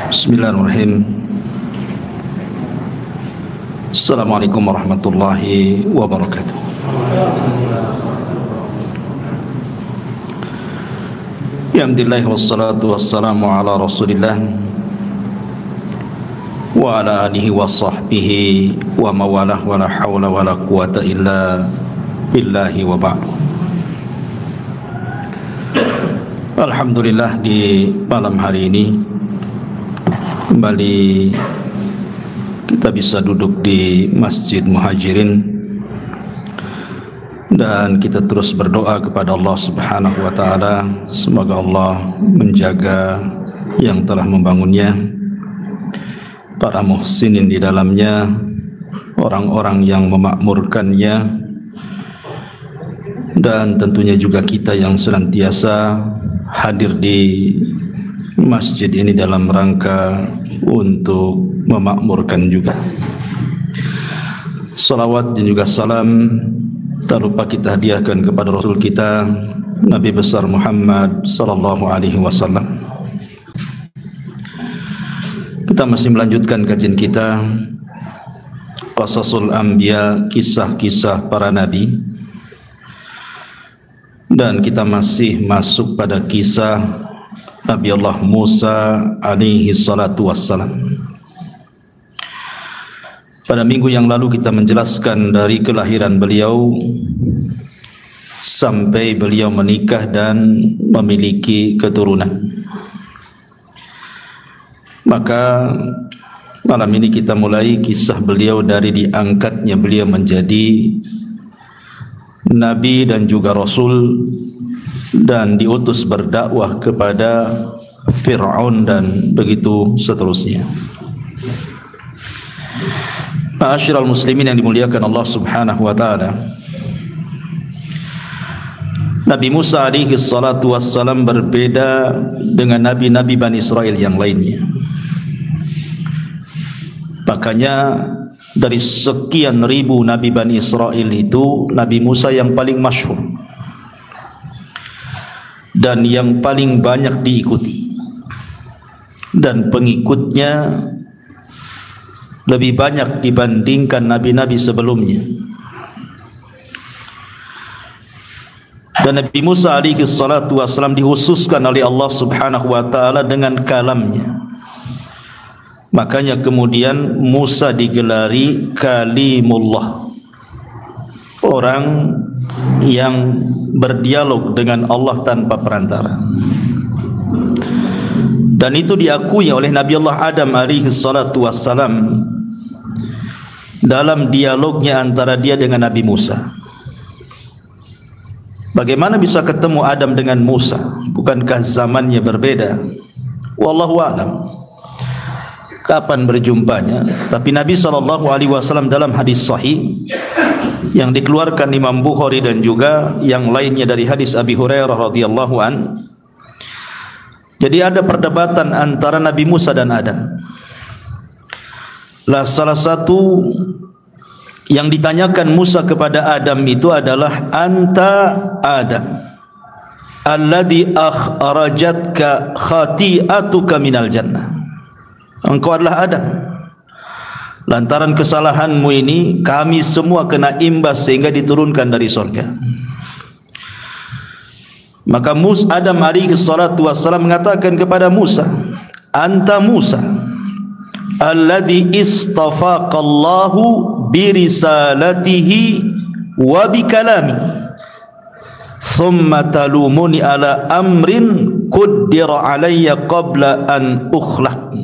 Bismillahirrahmanirrahim. Assalamualaikum warahmatullahi wabarakatuh. Alhamdulillah wassalatu wassalamu ala Rasulillah wa ala alihi wa sahbihi wa mawalah wa la hawla wa la quwata illa billahi wa ba'du. Alhamdulillah, di malam hari ini kembali kita bisa duduk di Masjid Muhajirin dan kita terus berdoa kepada Allah Subhanahu wa taala, semoga Allah menjaga yang telah membangunnya, para muhsinin di dalamnya, orang-orang yang memakmurkannya, dan tentunya juga kita yang senantiasa hadir di masjid ini dalam rangka untuk memakmurkan juga. Salawat dan juga salam tak lupa kita hadiahkan kepada Rasul kita Nabi besar Muhammad sallallahu alaihi wasallam. Kita masih melanjutkan kajian kita Qasasul Anbiya, kisah-kisah para nabi, dan kita masih masuk pada kisah Nabi Allah Musa alaihi salatu wassalam. Pada minggu yang lalu kita menjelaskan dari kelahiran beliau sampai beliau menikah dan memiliki keturunan. Maka malam ini kita mulai kisah beliau dari diangkatnya beliau menjadi Nabi dan juga Rasul, dan diutus berdakwah kepada Fir'aun dan begitu seterusnya. Ma'asyiral muslimin yang dimuliakan Allah Subhanahu wa taala, Nabi Musa alaihi salatu wassalam berbeda dengan nabi-nabi Bani Israel yang lainnya. Makanya dari sekian ribu nabi Bani Israel itu, Nabi Musa yang paling masyhur dan yang paling banyak diikuti, dan pengikutnya lebih banyak dibandingkan nabi-nabi sebelumnya. Dan Nabi Musa alaihi salatu wassalam dikhususkan oleh Allah Subhanahu wa taala dengan kalamnya. Makanya kemudian Musa digelari Kalimullah, orang yang berdialog dengan Allah tanpa perantara. Dan itu diakui oleh Nabi Allah Adam alaihi salatu wassalam dalam dialognya antara dia dengan Nabi Musa. Bagaimana bisa ketemu Adam dengan Musa? Bukankah zamannya berbeda? Wallahu a'lam kapan berjumpanya. Tapi Nabi SAW dalam hadis sahih yang dikeluarkan Imam Bukhari dan juga yang lainnya dari hadis Abi Hurairah radhiyallahu an, jadi ada perdebatan antara Nabi Musa dan Adam. Lah salah satu yang ditanyakan Musa kepada Adam itu adalah, anta Adam alladhi akhrajatka khati'atuka minal jannah. Engkau adalah Adam, lantaran kesalahanmu ini kami semua kena imbas sehingga diturunkan dari surga. Maka Adam alaihi salatu wassalam mengatakan kepada Musa, anta Musa alladhi istafaqallahu birisalatihi wa bikalami thumma talumuni ala amrin qaddara alayya qabla an ukhlaq.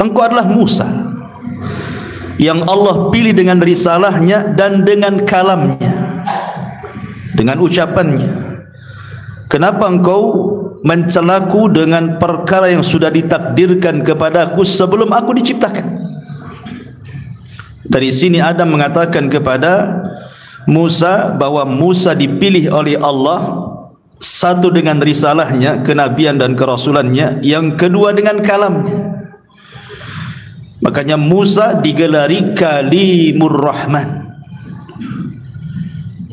Engkau adalah Musa yang Allah pilih dengan risalahnya dan dengan kalamnya, dengan ucapannya. Kenapa engkau mencelaku dengan perkara yang sudah ditakdirkan kepadaku sebelum aku diciptakan? Dari sini Adam mengatakan kepada Musa bahwa Musa dipilih oleh Allah, satu dengan risalahnya, kenabian dan kerasulannya, yang kedua dengan kalamnya. Makanya Musa digelari Kalimur Rahman.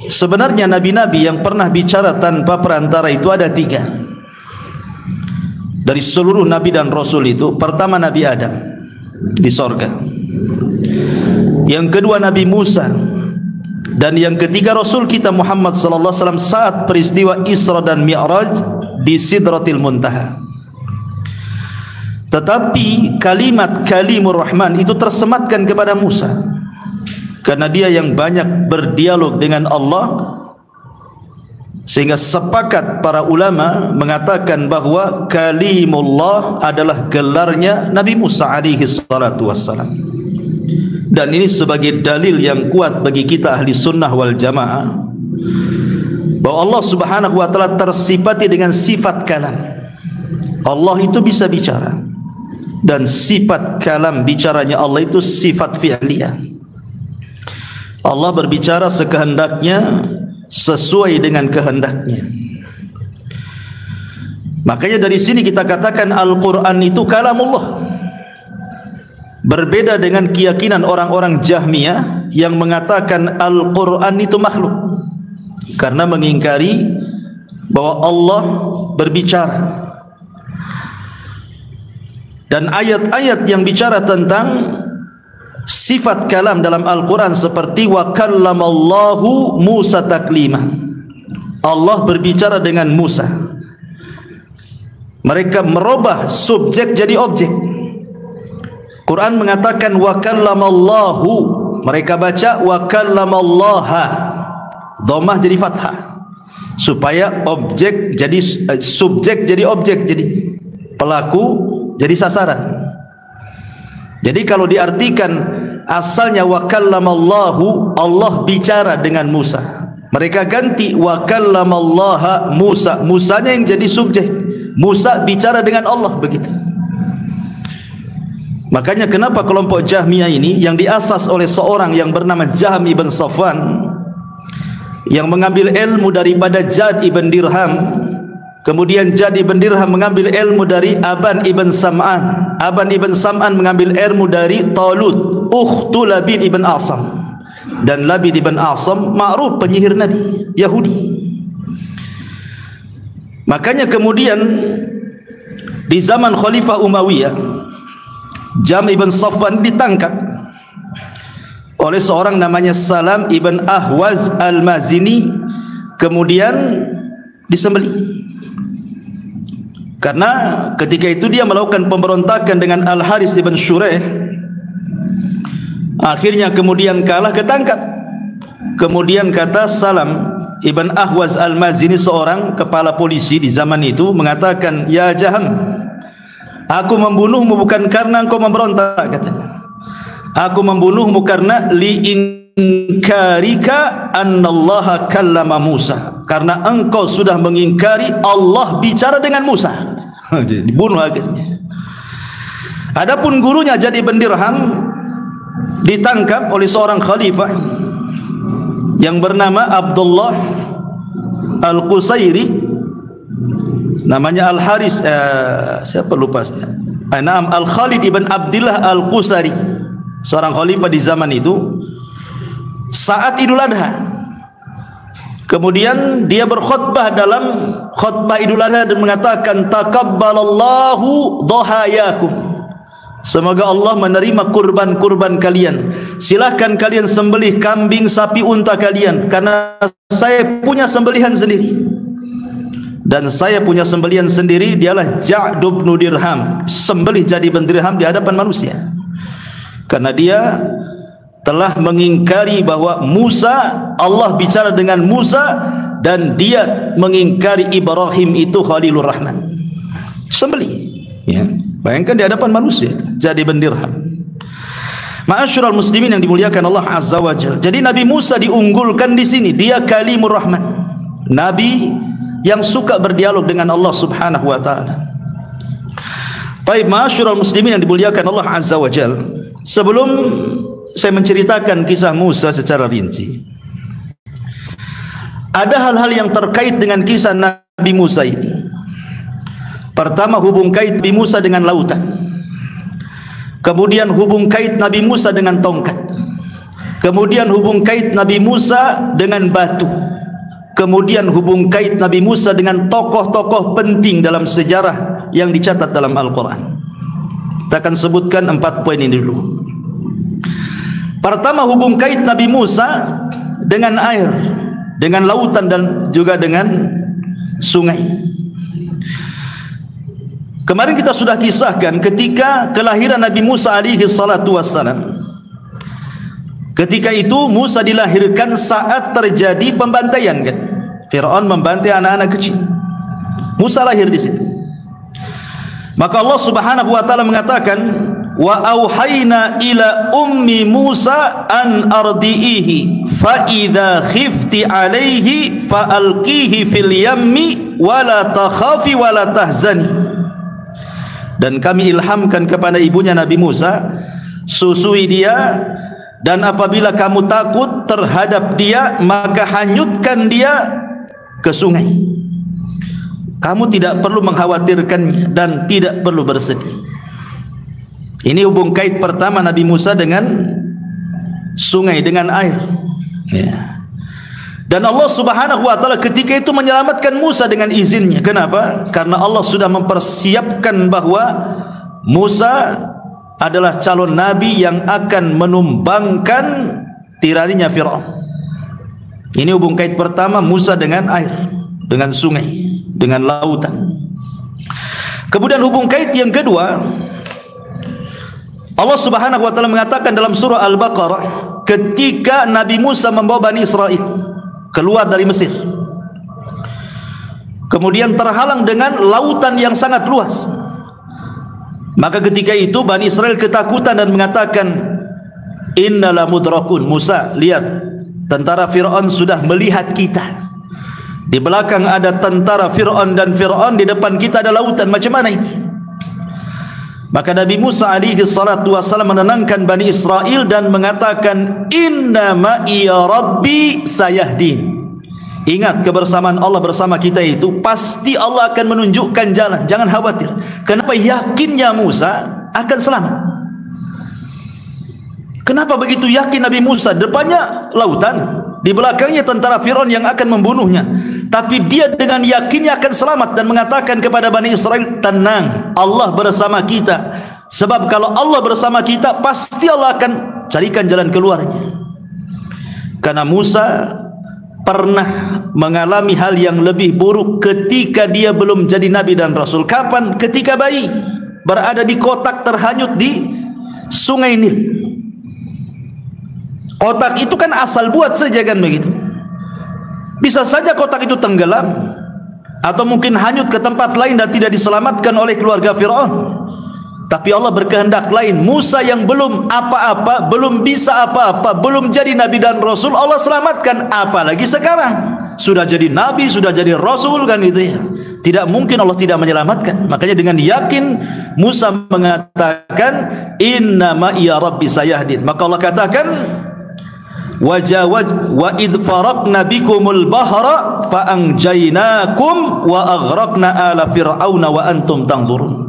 Sebenarnya nabi-nabi yang pernah bicara tanpa perantara itu ada 3. dari seluruh nabi dan rasul itu, pertama Nabi Adam di sorga, yang kedua Nabi Musa, dan yang ketiga Rasul kita Muhammad sallallahu alaihi wasallam saat peristiwa Isra dan Mi'raj di Sidratil Muntaha. Tetapi kalimat Kalimur Rahman itu tersematkan kepada Musa, karena dia yang banyak berdialog dengan Allah, sehingga sepakat para ulama mengatakan bahawa Kalimullah adalah gelarnya Nabi Musa alaihi salatu wassalam. Dan ini sebagai dalil yang kuat bagi kita ahli sunnah wal jamaah bahawa Allah subhanahu wa ta'ala tersifati dengan sifat kalam. Allah itu bisa bicara, dan sifat kalam bicaranya Allah itu sifat fi'liyah. Allah berbicara sekehendaknya, sesuai dengan kehendaknya. Makanya dari sini kita katakan Al-Quran itu kalamullah. Berbeda dengan keyakinan orang-orang Jahmiyah yang mengatakan Al-Quran itu makhluk, karena mengingkari bahwa Allah berbicara. Dan ayat-ayat yang bicara tentang sifat kalam dalam Al-Quran seperti wa kallamallahu Musa taklima, Allah berbicara dengan Musa. Mereka merubah subjek jadi objek. Quran mengatakan wa kallamallahu, mereka baca wa kallamallaha, dhammah jadi fathah, supaya objek jadi subjek jadi objek, jadi pelaku jadi sasaran. Jadi kalau diartikan asalnya wa kallamallahu, Allah bicara dengan Musa, mereka ganti wa kallamallaha Musa, Musanya yang jadi subjek, Musa bicara dengan Allah, begitu. Makanya kenapa kelompok Jahmiyah ini yang diasas oleh seorang yang bernama Jahm ibn Safwan, yang mengambil ilmu daripada Jad ibn Dirham. Kemudian Jad ibn Dirham mengambil ilmu dari Aban ibn Sam'an. Aban ibn Sam'an mengambil ilmu dari Talut, ukhtu Labid ibn Asam. Dan Labid ibn Asam ma'ruf penyihir Nabi Yahudi. Makanya kemudian di zaman Khalifah Umayyah, Jahm ibn Safwan ditangkap oleh seorang namanya Salam ibn Ahwaz al-Mazini, kemudian disembelih. Karena ketika itu dia melakukan pemberontakan dengan Al-Haris ibn Shuraih. Akhirnya kemudian kalah, ketangkap. Kemudian kata Salam ibn Ahwaz al-Mazini, seorang kepala polisi di zaman itu, mengatakan, ya Jahm, aku membunuhmu bukan karena engkau memberontak, katanya. Aku membunuhmu karena li'inkarika annallaha kallama Musa, karena engkau sudah mengingkari Allah bicara dengan Musa. Dibunuh akhirnya. Adapun gurunya Jad ibn Dirham ditangkap oleh seorang khalifah yang bernama Abdullah Al-Qusairi, namanya Al-Haris, siapa lupa saya, Al-Khalid ibn Abdillah Al-Qusari, seorang khalifah di zaman itu, saat Idul Adha. Kemudian dia berkhutbah dalam khutbah Idul Adha dan mengatakan takabbalallahu dhahayakum, semoga Allah menerima kurban-kurban kalian. Silahkan kalian sembelih kambing, sapi, unta kalian, karena saya punya sembelihan sendiri. Dan saya punya sembelihan sendiri, dialah Ja'd bin Dirham, sembelih jadi bin Dirham di hadapan manusia. Karena dia telah mengingkari bahwa Musa, Allah bicara dengan Musa, dan dia mengingkari Ibrahim itu Khalilur Rahman. Sembelih, ya. Bayangkan di hadapan manusia itu, jadi bin Dirham. Ma'asyiral muslimin yang dimuliakan Allah Azza wa Jalla. Jadi Nabi Musa diunggulkan di sini, dia Kalimur Rahman, nabi yang suka berdialog dengan Allah Subhanahu wa taala. Baik, ma'asyiral muslimin yang dimuliakan Allah Azza wa Jalla, sebelum saya menceritakan kisah Musa secara rinci, ada hal-hal yang terkait dengan kisah Nabi Musa ini. Pertama, hubung kait Nabi Musa dengan lautan. Kemudian hubung kait Nabi Musa dengan tongkat. Kemudian hubung kait Nabi Musa dengan batu. Kemudian hubung kait Nabi Musa dengan tokoh-tokoh penting dalam sejarah yang dicatat dalam Al-Quran. Kita akan sebutkan 4 poin ini dulu. Pertama, hubung kait Nabi Musa dengan air, dengan lautan dan juga dengan sungai. Kemarin kita sudah kisahkan ketika kelahiran Nabi Musa alaihi salatu wassalam. Ketika itu Musa dilahirkan saat terjadi pembantaian, kan? Fir'aun membantai anak-anak kecil. Musa lahir di situ. Maka Allah Subhanahu wa taala mengatakan, wa auhayna ila ummi Musa an ardiihi fa idza khifti alaihi fa alqihi fil yammi wa la takhafi wa la tahzani. Dan kami ilhamkan kepada ibunya Nabi Musa, susui dia, dan apabila kamu takut terhadap dia, maka hanyutkan dia ke sungai. Kamu tidak perlu mengkhawatirkannya dan tidak perlu bersedih. Ini hubung kait pertama Nabi Musa dengan sungai, dengan air, ya. Dan Allah Subhanahu wa taala ketika itu menyelamatkan Musa dengan izinnya. Kenapa? Karena Allah sudah mempersiapkan bahwa Musa adalah calon nabi yang akan menumbangkan tiraninya Fir'aun. Ini hubung kait pertama Musa dengan air, dengan sungai, dengan lautan. Kemudian hubung kait yang kedua, Allah Subhanahu wa taala mengatakan dalam surah Al-Baqarah ketika Nabi Musa membawa Bani Israel keluar dari Mesir, kemudian terhalang dengan lautan yang sangat luas. Maka ketika itu Bani Israel ketakutan dan mengatakan, innala mudrakun. Musa, lihat, tentara Fir'aun sudah melihat kita. Di belakang ada tentara Fir'aun dan Fir'aun, di depan kita ada lautan. Macam mana ini? Maka Nabi Musa alaihi salatu wassalam menenangkan Bani Israel dan mengatakan, inna ma'iya rabbi sayahdin. Ingat, kebersamaan Allah bersama kita itu pasti Allah akan menunjukkan jalan. Jangan khawatir. Kenapa? Yakinnya Musa akan selamat. Kenapa begitu yakin Nabi Musa? Depannya lautan, di belakangnya tentara Fir'aun yang akan membunuhnya, tapi dia dengan yakinnya akan selamat dan mengatakan kepada Bani Israel, tenang, Allah bersama kita. Sebab kalau Allah bersama kita, pasti Allah akan carikan jalan keluarnya. Karena Musa pernah mengalami hal yang lebih buruk ketika dia belum jadi nabi dan rasul. Kapan? Ketika bayi berada di kotak terhanyut di sungai Nil. Kotak itu kan asal buat saja, kan begitu. Bisa saja kotak itu tenggelam atau mungkin hanyut ke tempat lain dan tidak diselamatkan oleh keluarga Fir'aun. Tapi Allah berkehendak lain. Musa yang belum apa-apa, belum bisa apa-apa, belum jadi nabi dan rasul, Allah selamatkan. Apalagi sekarang sudah jadi nabi, sudah jadi rasul, kan itu ya. Tidak mungkin Allah tidak menyelamatkan. Makanya dengan yakin Musa mengatakan, inna ma'iya rabbi sayahdin. Maka Allah katakan, wajawaj wa idh faraqna bikumul bahra fa anjaynakum wa aghraqna ala fir'auna wa antum tanzurun.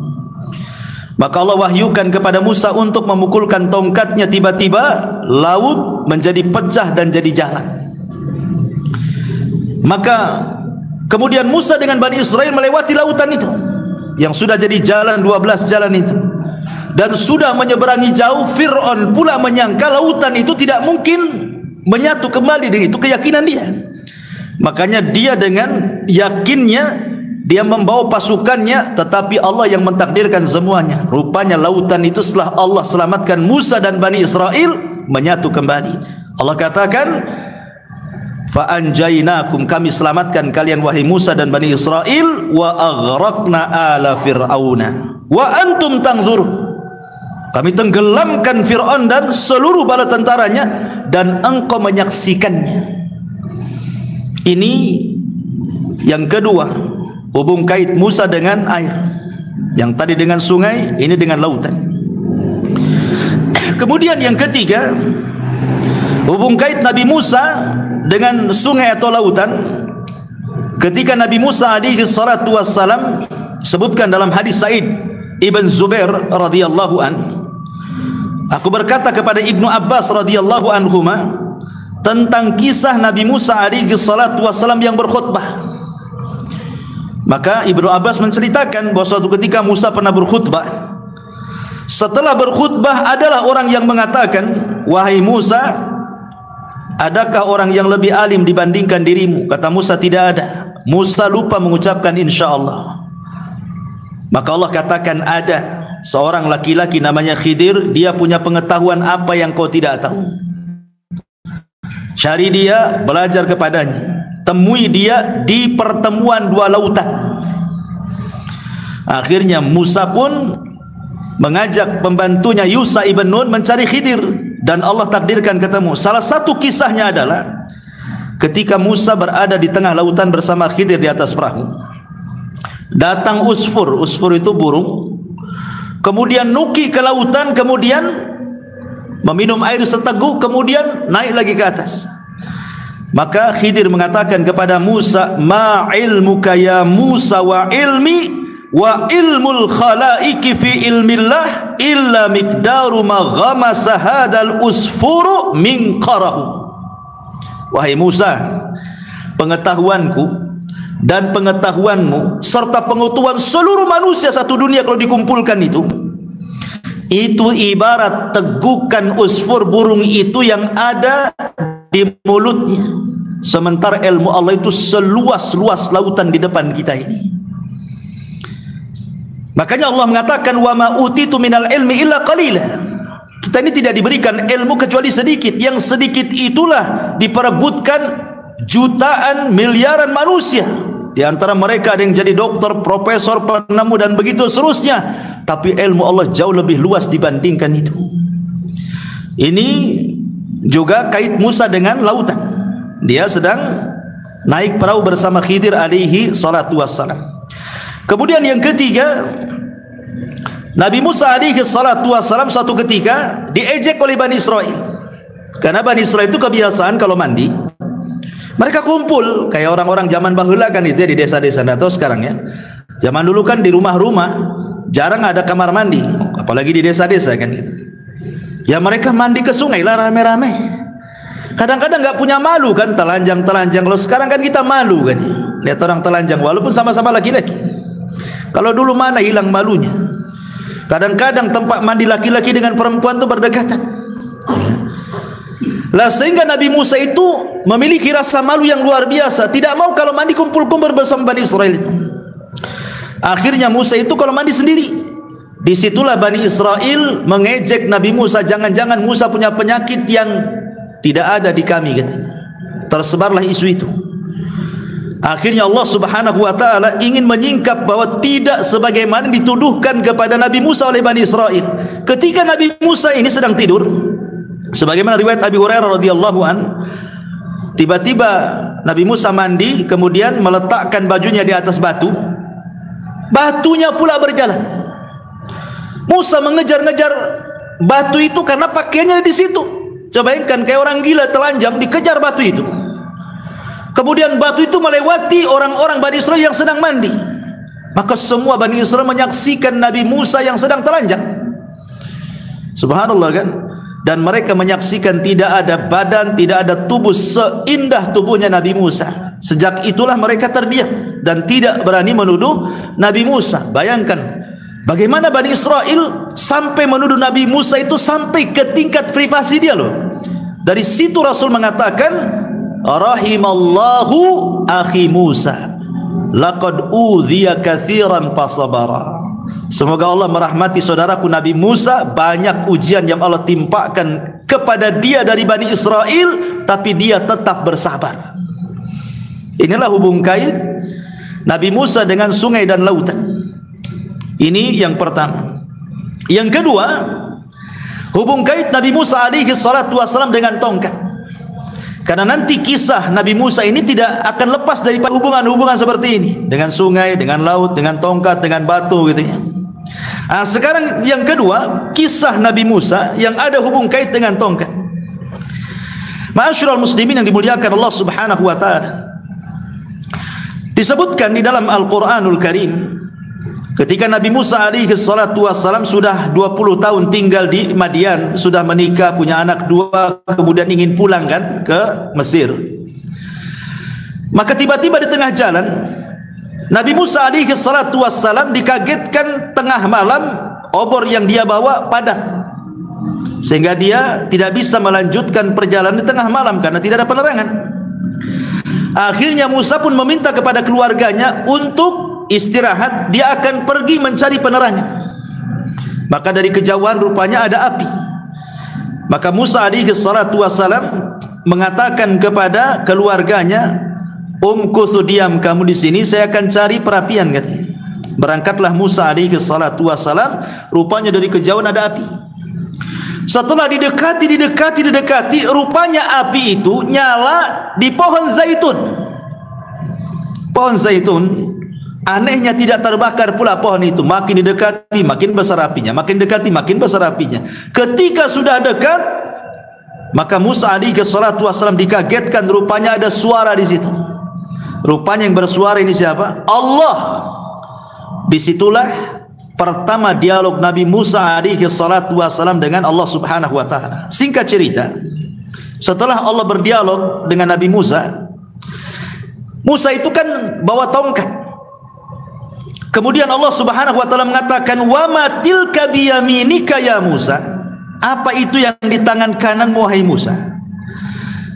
Maka Allah wahyukan kepada Musa untuk memukulkan tongkatnya, tiba-tiba laut menjadi pecah dan jadi jalan. Maka kemudian Musa dengan Bani Israel melewati lautan itu yang sudah jadi jalan, 12 jalan itu, dan sudah menyeberangi jauh. Fir'aun pula menyangka lautan itu tidak mungkin menyatu kembali dengan itu keyakinan dia. Makanya dia dengan yakinnya dia membawa pasukannya, tetapi Allah yang mentakdirkan semuanya. Rupanya lautan itu setelah Allah selamatkan Musa dan Bani Israel menyatu kembali. Allah katakan, fa anjaynakum, kami selamatkan kalian wahai Musa dan Bani Israel, wa aghraqna ala fir'auna wa antum tanzurun. Kami tenggelamkan Fir'aun dan seluruh bala tentaranya dan engkau menyaksikannya. Ini yang kedua, hubung kait Musa dengan air. Yang tadi dengan sungai, ini dengan lautan. Kemudian yang ketiga, hubung kait Nabi Musa dengan sungai atau lautan. Ketika Nabi Musa alaihi salatu wassalam sebutkan dalam hadis Sa'id Ibn Zubair radhiyallahu an, aku berkata kepada Ibnu Abbas radhiyallahu anhuma tentang kisah Nabi Musa alaihi salatu wassalam yang berkhutbah. Maka Ibnu Abbas menceritakan bahawa suatu ketika Musa pernah berkhutbah. Setelah berkhutbah adalah orang yang mengatakan, wahai Musa, adakah orang yang lebih alim dibandingkan dirimu? Kata Musa, tidak ada. Musa lupa mengucapkan insyaallah. Maka Allah katakan, ada seorang laki-laki namanya Khidir, dia punya pengetahuan apa yang kau tidak tahu. Cari dia, belajar kepadanya. Temui dia di pertemuan dua lautan. Akhirnya Musa pun mengajak pembantunya Yusha ibn Nun mencari Khidir, dan Allah takdirkan ketemu. Salah satu kisahnya adalah ketika Musa berada di tengah lautan bersama Khidir di atas perahu, datang usfur. Usfur itu burung. Kemudian nuki ke lautan, kemudian meminum air seteguk, kemudian naik lagi ke atas. Maka Khidir mengatakan kepada Musa, ma ilmuka ya Musa wa ilmi wa ilmul khalaiki fi ilmillah illa miqdaru ma ghamasa hadal usfuru min qarahu. Wahai Musa, pengetahuanku dan pengetahuanmu serta pengetahuan seluruh manusia satu dunia kalau dikumpulkan itu ibarat tegukan usfur burung itu yang ada di mulutnya, sementara ilmu Allah itu seluas-luas lautan di depan kita ini. Makanya Allah mengatakan, wa ma utitu minal ilmi illa qalila. Kita ini tidak diberikan ilmu kecuali sedikit. Yang sedikit itulah diperebutkan jutaan miliaran manusia. Di antara mereka ada yang jadi doktor, profesor, penemu dan begitu seterusnya. Tapi ilmu Allah jauh lebih luas dibandingkan itu. Ini juga kait Musa dengan lautan. Dia sedang naik perahu bersama Khidir alaihi salatu wassalam. Kemudian yang ketiga, Nabi Musa alaihi salatu wassalam suatu ketika diejek oleh Bani Israel. Karena Bani Israel itu kebiasaan kalau mandi mereka kumpul kayak orang-orang zaman bahula kan itu ya, di desa-desa. Atau sekarang ya, zaman dulu kan di rumah-rumah jarang ada kamar mandi, apalagi di desa-desa kan gitu. Ya mereka mandi ke sungai lah rame-rame. Kadang-kadang nggak punya malu kan, telanjang-telanjang. Kalau sekarang kan kita malu kan, lihat orang telanjang walaupun sama-sama laki-laki. Kalau dulu mana hilang malunya. Kadang-kadang tempat mandi laki-laki dengan perempuan itu berdekatan. Lah sehingga Nabi Musa itu memiliki rasa malu yang luar biasa, tidak mau kalau mandi kumpul-kumpul bersama Bani Israel itu. Akhirnya Musa itu kalau mandi sendiri. Disitulah Bani Israel mengejek Nabi Musa, jangan-jangan Musa punya penyakit yang tidak ada di kami katanya. Tersebarlah isu itu. Akhirnya Allah Subhanahu wa taala ingin menyingkap bahwa tidak sebagaimana dituduhkan kepada Nabi Musa oleh Bani Israel. Ketika Nabi Musa ini sedang tidur, sebagaimana riwayat Abi Hurairah radhiyallahu an, tiba-tiba Nabi Musa mandi, kemudian meletakkan bajunya di atas batu. Batunya pula berjalan. Musa mengejar-ngejar batu itu karena pakaiannya di situ. Coba bayangkan kayak orang gila telanjang dikejar batu itu. Kemudian batu itu melewati orang-orang Bani Israel yang sedang mandi. Maka semua Bani Israel menyaksikan Nabi Musa yang sedang telanjang. Subhanallah kan? Dan mereka menyaksikan tidak ada badan, tidak ada tubuh seindah tubuhnya Nabi Musa. Sejak itulah mereka terdiam dan tidak berani menuduh Nabi Musa. Bayangkan bagaimana Bani Israel sampai menuduh Nabi Musa itu sampai ke tingkat privasi dia loh. Dari situ Rasul mengatakan, rahimallahu akhi Musa, laqad udhiya katsiran fasabara. Semoga Allah merahmati saudaraku Nabi Musa, banyak ujian yang Allah timpakan kepada dia dari Bani Israel, tapi dia tetap bersabar. Inilah hubung kait Nabi Musa dengan sungai dan lautan. Ini yang pertama. Yang kedua, hubung kait Nabi Musa alaihi salatu wassalam dengan tongkat. Karena nanti kisah Nabi Musa ini tidak akan lepas dari hubungan-hubungan seperti ini, dengan sungai, dengan laut, dengan tongkat, dengan batu gitu ya. Nah, sekarang yang kedua, kisah Nabi Musa yang ada hubung kait dengan tongkat. Ma'asyiral muslimin yang dimuliakan Allah Subhanahu wa taala. Disebutkan di dalam Al-Qur'anul Karim, ketika Nabi Musa alaihi salatu wassalam sudah 20 tahun tinggal di Madian, sudah menikah, punya anak 2, kemudian ingin pulang kan ke Mesir. Maka tiba-tiba di tengah jalan Nabi Musa alaihi salatu wassalam dikagetkan tengah malam, obor yang dia bawa padam, sehingga dia tidak bisa melanjutkan perjalanan di tengah malam karena tidak ada penerangan. Akhirnya Musa pun meminta kepada keluarganya untuk istirahat, dia akan pergi mencari penerangan. Maka dari kejauhan rupanya ada api. Maka Musa alaihi salatu wassalam mengatakan kepada keluarganya, umkuthu, diam kamu di sini, saya akan cari perapian, katanya. Berangkatlah Musa alaihi salatu wassalam, rupanya dari kejauhan ada api. Setelah didekati, rupanya api itu nyala di pohon zaitun. Pohon zaitun, anehnya tidak terbakar pula pohon itu. Makin didekati, makin besar apinya. Makin dekati, makin besar apinya. Ketika sudah dekat, maka Musa alaihi salatu wassalam dikagetkan, rupanya ada suara di situ. Rupanya yang bersuara ini siapa? Allah. Disitulah pertama dialog Nabi Musa alaihi salatu wassalam dengan Allah subhanahu wa ta'ala. Singkat cerita, setelah Allah berdialog dengan Nabi Musa, Musa itu kan bawa tongkat. Kemudian Allah subhanahu wa ta'ala mengatakan, wa ma tilka biyaminika ya Musa, apa itu yang di tangan kanan wahai Musa?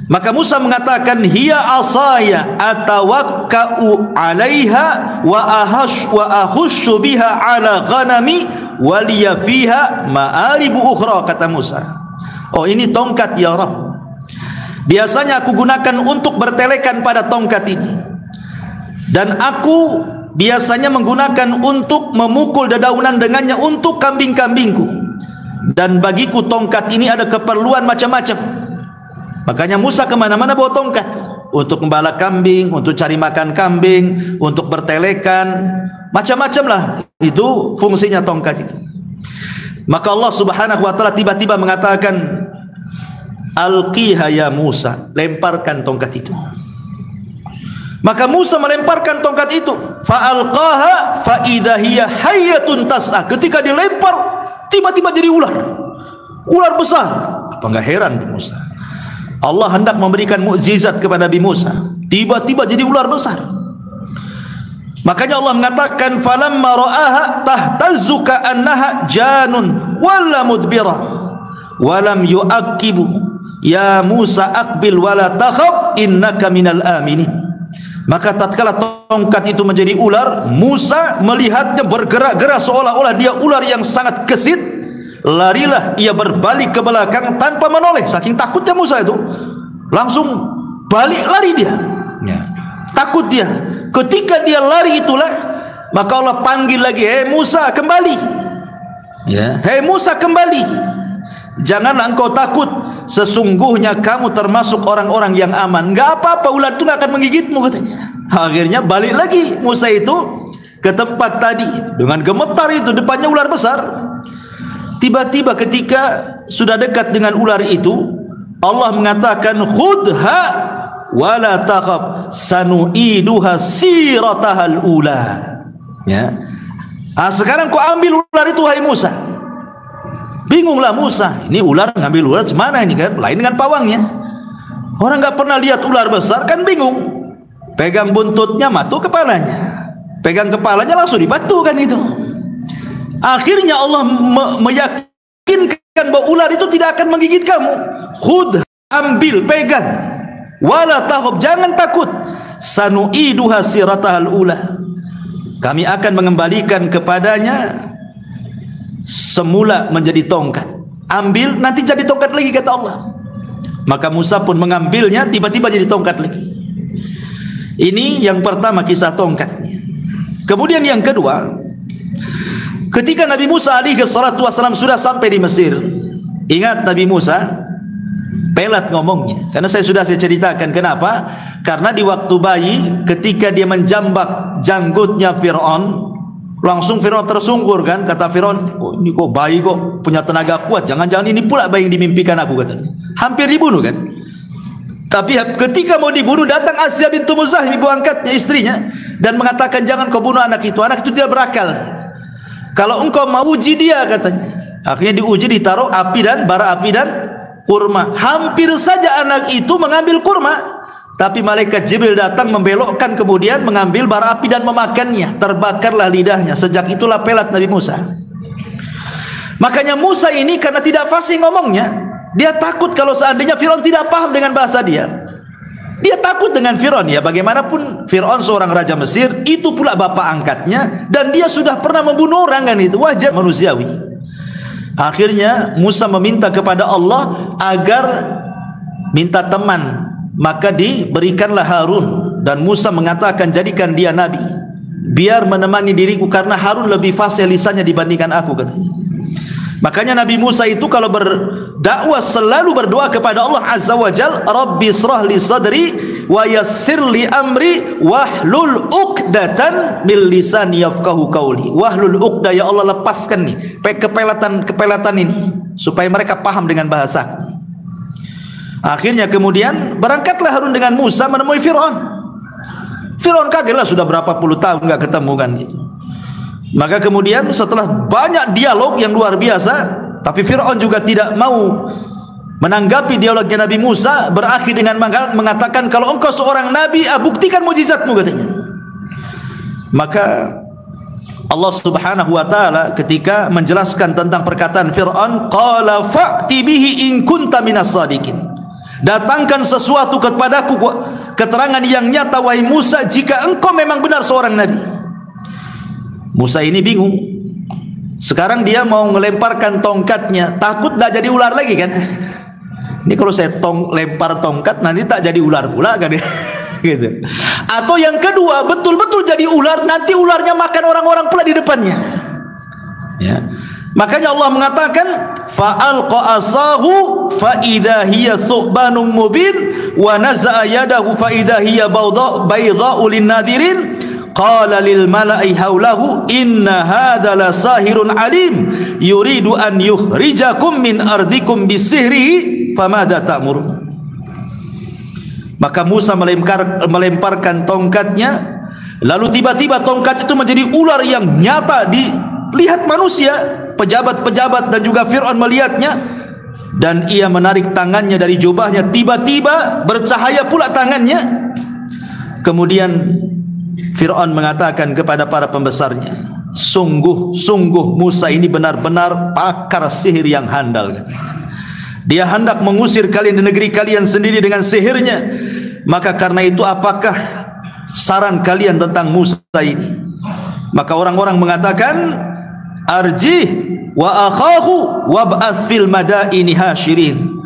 Maka Musa mengatakan, hiya asaya atawakka'u 'alaiha wa ahushu biha 'ala ghanami wa liya fiha ma'aribu ukhra, kata Musa. Oh, ini tongkat ya Rabb. Biasanya aku gunakan untuk bertelekan pada tongkat ini, dan aku biasanya menggunakan untuk memukul dedaunan dengannya untuk kambing-kambingku. Dan bagiku tongkat ini ada keperluan macam-macam. Makanya Musa kemana-mana bawa tongkat, untuk membala kambing, untuk cari makan kambing, untuk bertelekan, macam-macam lah. Itu fungsinya tongkat itu. Maka Allah subhanahu wa ta'ala tiba-tiba mengatakan, alqiha ya Musa, lemparkan tongkat itu. Maka Musa melemparkan tongkat itu, fa'alqaha fa'idha hiya hayyatun tas'a. Ketika dilempar, tiba-tiba jadi ular besar. Apa enggak heran Musa? Allah hendak memberikan mukjizat kepada Nabi Musa, tiba-tiba jadi ular besar. Makanya Allah mengatakan, falamma ra'aha tahtazzu ka'annaha janun wala mudbira walam yu'aqibu ya Musa aqbil wala takhaf innaka minal aminin. Maka tatkala tongkat itu menjadi ular, Musa melihatnya bergerak-gerak seolah-olah dia ular yang sangat gesit. Larilah ia berbalik ke belakang tanpa menoleh, saking takutnya Musa itu. Langsung balik lari dia, ya. Takut dia. Ketika dia lari itulah, maka Allah panggil lagi, hei Musa kembali, ya. Hei Musa kembali, janganlah engkau takut, sesungguhnya kamu termasuk orang-orang yang aman. Enggak apa-apa, ular itu enggak akan menggigitmu, katanya. Akhirnya balik lagi Musa itu ke tempat tadi dengan gemetar itu, depannya ular besar. Tiba-tiba ketika sudah dekat dengan ular itu, Allah mengatakan, khudha wala takhaf sanu'iduha siratahal ula. Ya. Sekarang kau ambil ular itu wahai Musa. Bingunglah Musa, ini ular ngambil ular semana ini kan? Lain dengan pawangnya. Orang enggak pernah lihat ular besar kan bingung. Pegang buntutnya, matu kepalanya. Pegang kepalanya langsung dibatu kan itu. Akhirnya Allah meyakinkan bahwa ular itu tidak akan menggigit kamu. Khudh, ambil, pegang. Wala takhaf, jangan takut. Sanu'iduha siratahal ula. Kami akan mengembalikan kepadanya semula menjadi tongkat. Ambil, nanti jadi tongkat lagi, kata Allah. Maka Musa pun mengambilnya, tiba-tiba jadi tongkat lagi. Ini yang pertama, kisah tongkatnya. Kemudian yang kedua, ketika Nabi Musa alaihi salatu wassalam sudah sampai di Mesir. Ingat Nabi Musa pelat ngomongnya, karena saya ceritakan kenapa. Karena di waktu bayi, ketika dia menjambak janggutnya Fir'aun, langsung Fir'aun tersungkur kan. Kata Fir'aun, oh, ini kok bayi kok punya tenaga kuat, jangan-jangan ini pula bayi yang dimimpikan aku, katanya. Hampir dibunuh kan. Tapi ketika mau dibunuh, datang Asya bintu Muzahim, ibu angkatnya, istrinya, dan mengatakan, jangan kau bunuh anak itu tidak berakal. Kalau engkau mau uji dia, katanya. Akhirnya diuji, ditaruh api dan bara api dan kurma. Hampir saja anak itu mengambil kurma, Tapi malaikat Jibril datang membelokkan, kemudian mengambil bara api dan memakannya. Terbakarlah lidahnya. Sejak itulah pelat Nabi Musa. Makanya Musa ini karena tidak fasih ngomongnya, dia takut kalau seandainya Fir'aun tidak paham dengan bahasa dia. Dia takut dengan Fir'aun, ya bagaimanapun Fir'aun seorang raja Mesir, itu pula bapak angkatnya, dan dia sudah pernah membunuh orang, kan itu wajar manusiawi. Akhirnya Musa meminta kepada Allah agar minta teman, maka diberikanlah Harun, dan Musa mengatakan jadikan dia nabi, biar menemani diriku karena Harun lebih fasih lisannya dibandingkan aku, katanya. Makanya Nabi Musa itu kalau berdakwah selalu berdoa kepada Allah Azza wa Jal, Rabbi israh li sadri wa yassir li amri wahlul uqdatan min lisani yafqahu qawli. Wahlul uqda, ya Allah lepaskan nih kepelatan ini supaya mereka paham dengan bahasa. Akhirnya kemudian berangkatlah Harun dengan Musa menemui Fir'aun. Fir'aun kagetlah, sudah berapa puluh tahun enggak ketemu, kan gitu. Maka kemudian setelah banyak dialog yang luar biasa, tapi Fir'aun juga tidak mau menanggapi dialognya Nabi Musa, berakhir dengan mengatakan, kalau engkau seorang nabi, buktikan mukjizatmu, katanya. Maka Allah Subhanahu wa taala ketika menjelaskan tentang perkataan Fir'aun, qala fa'ti bihi in kunta minas sadiqin. Datangkan sesuatu kepadaku, keterangan yang nyata wahai Musa, jika engkau memang benar seorang nabi. Musa ini bingung. Sekarang dia mau melemparkan tongkatnya, takut tak jadi ular lagi, kan? Ini kalau saya lempar tongkat nanti tak jadi ular pula, kan? Gitu. Atau yang kedua, betul-betul jadi ular, nanti ularnya makan orang-orang pula di depannya. Ya. Makanya Allah mengatakan, fa'alqa asahu fa idza hiya thubanun mubin wa naza'a yadahu fa idza hiya baydha'u lin-nadirin. Qala lil mala'i haulahu inna hadza la sahirun alim yuridu an yukhrijakum min ardikum bisihrihi famadza ta'murun. Maka Musa melemparkan tongkatnya, lalu tiba-tiba tongkat itu menjadi ular yang nyata dilihat manusia, pejabat-pejabat dan juga Fir'aun melihatnya, dan ia menarik tangannya dari jubahnya, tiba-tiba bercahaya pula tangannya. Kemudian Fir'aun mengatakan kepada para pembesarnya, sungguh Musa ini benar-benar pakar sihir yang handal, katanya. Dia hendak mengusir kalian di negeri kalian sendiri dengan sihirnya. Maka karena itu apakah saran kalian tentang Musa ini? Maka orang-orang mengatakan, arjih wa akhahu wab'ats fil madaini hasyirin.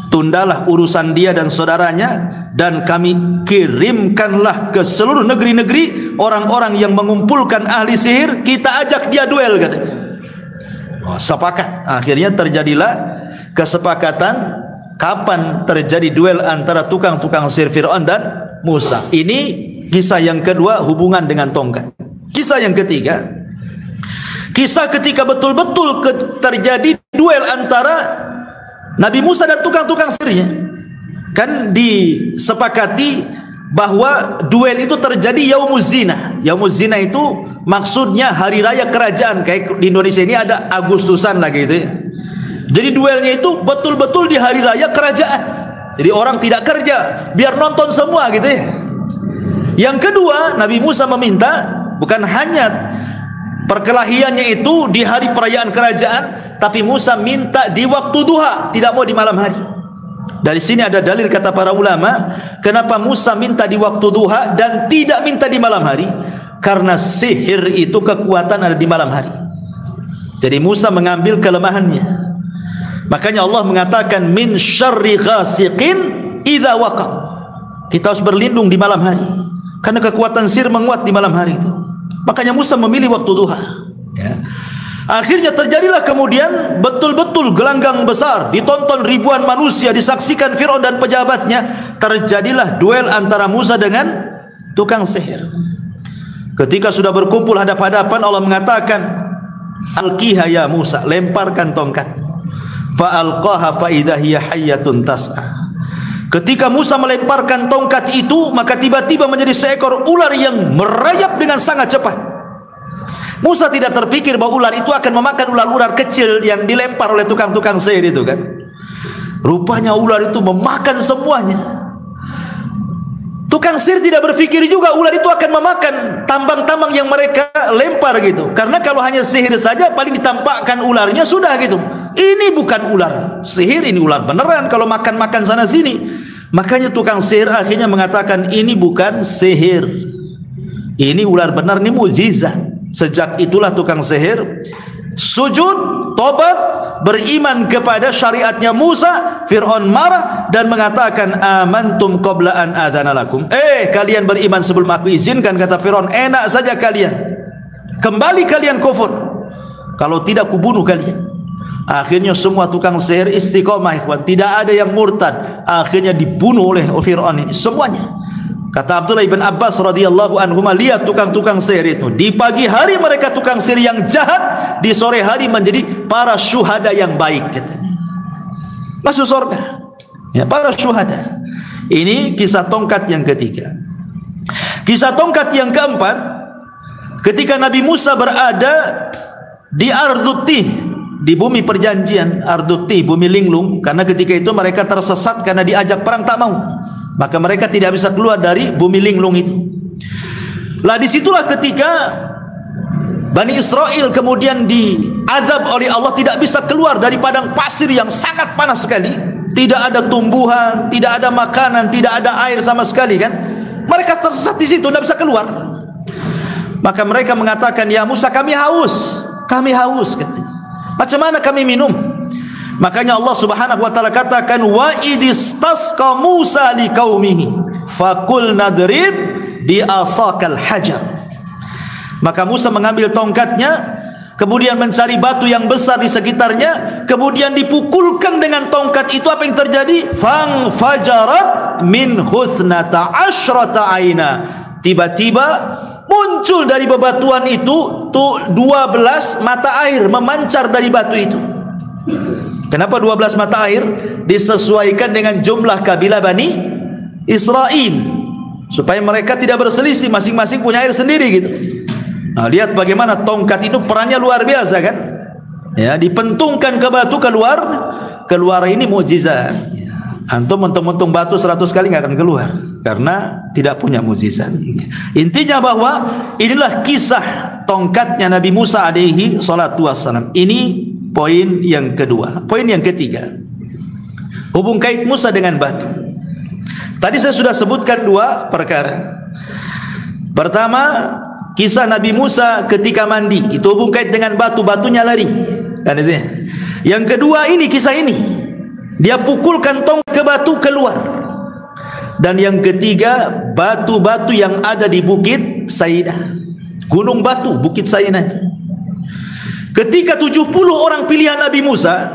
Tundalah urusan dia dan saudaranya, dan kami kirimkanlah ke seluruh negeri-negeri orang-orang yang mengumpulkan ahli sihir, kita ajak dia duel, katanya. Sepakat. Akhirnya terjadilah kesepakatan kapan terjadi duel antara tukang-tukang sihir Fir'aun dan Musa. Ini kisah yang kedua, hubungan dengan tongkat. Kisah yang ketiga, kisah ketika betul-betul terjadi duel antara Nabi Musa dan tukang-tukang sihirnya. Kan disepakati bahwa duel itu terjadi yaumuz zina. Yaumuz zina itu maksudnya hari raya kerajaan. Kayak di Indonesia ini ada Agustusan lah gitu ya. Jadi duelnya itu betul-betul di hari raya kerajaan. Jadi orang tidak kerja, biar nonton semua gitu ya. Yang kedua, Nabi Musa meminta bukan hanya perkelahiannya itu di hari perayaan kerajaan, tapi Musa minta di waktu duha, tidak mau di malam hari. Dari sini ada dalil kata para ulama, kenapa Musa minta di waktu duha dan tidak minta di malam hari? Karena sihir itu kekuatan ada di malam hari. Jadi Musa mengambil kelemahannya. Makanya Allah mengatakan min syarri ghasiqin idza waqab. Kita harus berlindung di malam hari, karena kekuatan sihir menguat di malam hari itu. Makanya Musa memilih waktu duha, ya. Akhirnya terjadilah kemudian betul-betul gelanggang besar, ditonton ribuan manusia, disaksikan Fir'aun dan pejabatnya. Terjadilah duel antara Musa dengan tukang sihir. Ketika sudah berkumpul hadap-hadapan, Allah mengatakan, alqiha ya Musa, lemparkan tongkat. Fa'alqaha fa idza hiya hayyatun tas'a. Ketika Musa melemparkan tongkat itu, maka tiba-tiba menjadi seekor ular yang merayap dengan sangat cepat. Musa tidak terpikir bahwa ular itu akan memakan ular-ular kecil yang dilempar oleh tukang-tukang sihir itu, kan. Rupanya ular itu memakan semuanya. Tukang sihir tidak berpikir juga ular itu akan memakan tambang-tambang yang mereka lempar gitu. Karena kalau hanya sihir saja paling ditampakkan ularnya sudah gitu. Ini bukan ular sihir, ini ular beneran kalau makan-makan sana sini. Makanya tukang sihir akhirnya mengatakan ini bukan sihir, ini ular benar, ini mukjizat. Sejak itulah tukang sihir sujud, tobat, beriman kepada syariatnya Musa. Fir'aun marah dan mengatakan amantum qabla an adzana lakum. Kalian beriman sebelum aku izinkan, kata Fir'aun. Enak saja kalian, kembali kalian kufur, kalau tidak kubunuh kalian. Akhirnya semua tukang sihir istiqomah, ikhwan, tidak ada yang murtad. Akhirnya dibunuh oleh Fir'aun ini semuanya. Kata Abdullah ibn Abbas radhiyallahu anhuma, lihat tukang-tukang sihir itu, di pagi hari mereka tukang sihir yang jahat, di sore hari menjadi para syuhada yang baik, katanya. Masuk surga ya, para syuhada. Ini kisah tongkat yang ketiga. Kisah tongkat yang keempat, ketika Nabi Musa berada di Arduti, di bumi perjanjian, Arduti, bumi linglung. Karena ketika itu mereka tersesat karena diajak perang tak mau, maka mereka tidak bisa keluar dari bumi linglung itu. Lah disitulah ketika Bani Israel kemudian diazab oleh Allah, tidak bisa keluar dari padang pasir yang sangat panas sekali. Tidak ada tumbuhan, tidak ada makanan, tidak ada air sama sekali kan. Mereka tersesat di situ, tidak bisa keluar. Maka mereka mengatakan, ya Musa, kami haus, katanya. Macam mana kami minum? Makanya Allah Subhanahu wa taala katakan, wa idistasqa Musa liqaumihi faqul nadrib bi asaqal hajar. Maka Musa mengambil tongkatnya, kemudian mencari batu yang besar di sekitarnya, kemudian dipukulkan dengan tongkat itu. Apa yang terjadi? Fang fajarat min husnata asyrata aina. Tiba-tiba muncul dari bebatuan itu 12 mata air memancar dari batu itu. Kenapa 12 mata air? Disesuaikan dengan jumlah kabilah Bani Israel, supaya mereka tidak berselisih, masing-masing punya air sendiri gitu. Nah, lihat bagaimana tongkat itu perannya luar biasa kan? Ya, dipentungkan ke batu, keluar ini mukjizat. Antum mentung-mentung batu 100 kali nggak akan keluar karena tidak punya mukjizat. Intinya bahwa inilah kisah tongkatnya Nabi Musa alaihi salatu wassalam. Ini poin yang kedua. Poin yang ketiga, hubung kait Musa dengan batu. Tadi saya sudah sebutkan dua perkara. Pertama, kisah Nabi Musa ketika mandi, itu hubung kait dengan batu, batunya lari kan itu ya. Yang kedua ini, kisah ini dia pukulkan tong ke batu, keluar. Dan yang ketiga, batu-batu yang ada di Bukit Sainah, gunung batu Bukit Sainah itu. Ketika 70 orang pilihan Nabi Musa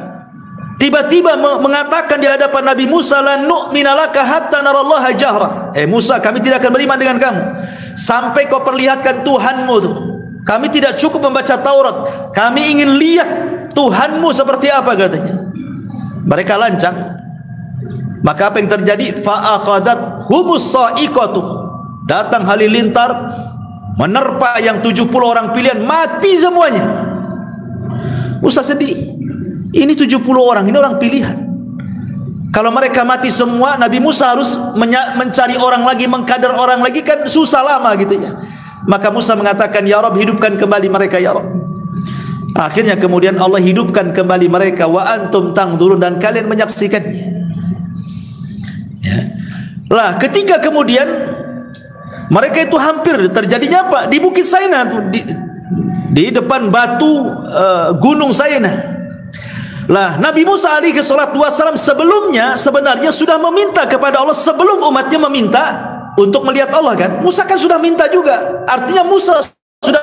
tiba-tiba mengatakan di hadapan Nabi Musa, la nu'mina laka hatta narallaha jahra. Musa, kami tidak akan beriman dengan kamu sampai kau perlihatkan Tuhanmu tuh. Kami tidak cukup membaca Taurat, kami ingin lihat Tuhanmu seperti apa, katanya. Mereka lancang. Maka apa yang terjadi? Fa'akhadat humus sa'iqatu. Datang halilintar menerpa yang 70 orang pilihan, mati semuanya. Musa sedih. Ini 70 orang, ini orang pilihan. Kalau mereka mati semua, Nabi Musa harus mencari orang lagi, mengkader orang lagi, kan susah lama gitu ya. Maka Musa mengatakan, ya Rabb, hidupkan kembali mereka ya Rabb. Akhirnya kemudian Allah hidupkan kembali mereka, wa antum tangdurun, dan kalian menyaksikannya ya. Lah ketika kemudian mereka itu hampir terjadinya apa? Di Bukit Sainah tuh, di depan batu gunung Sainah. Lah Nabi Musa alaihi salatu wassalam sebelumnya sebenarnya sudah meminta kepada Allah, sebelum umatnya meminta untuk melihat Allah kan. Musa kan sudah minta juga. Artinya Musa sudah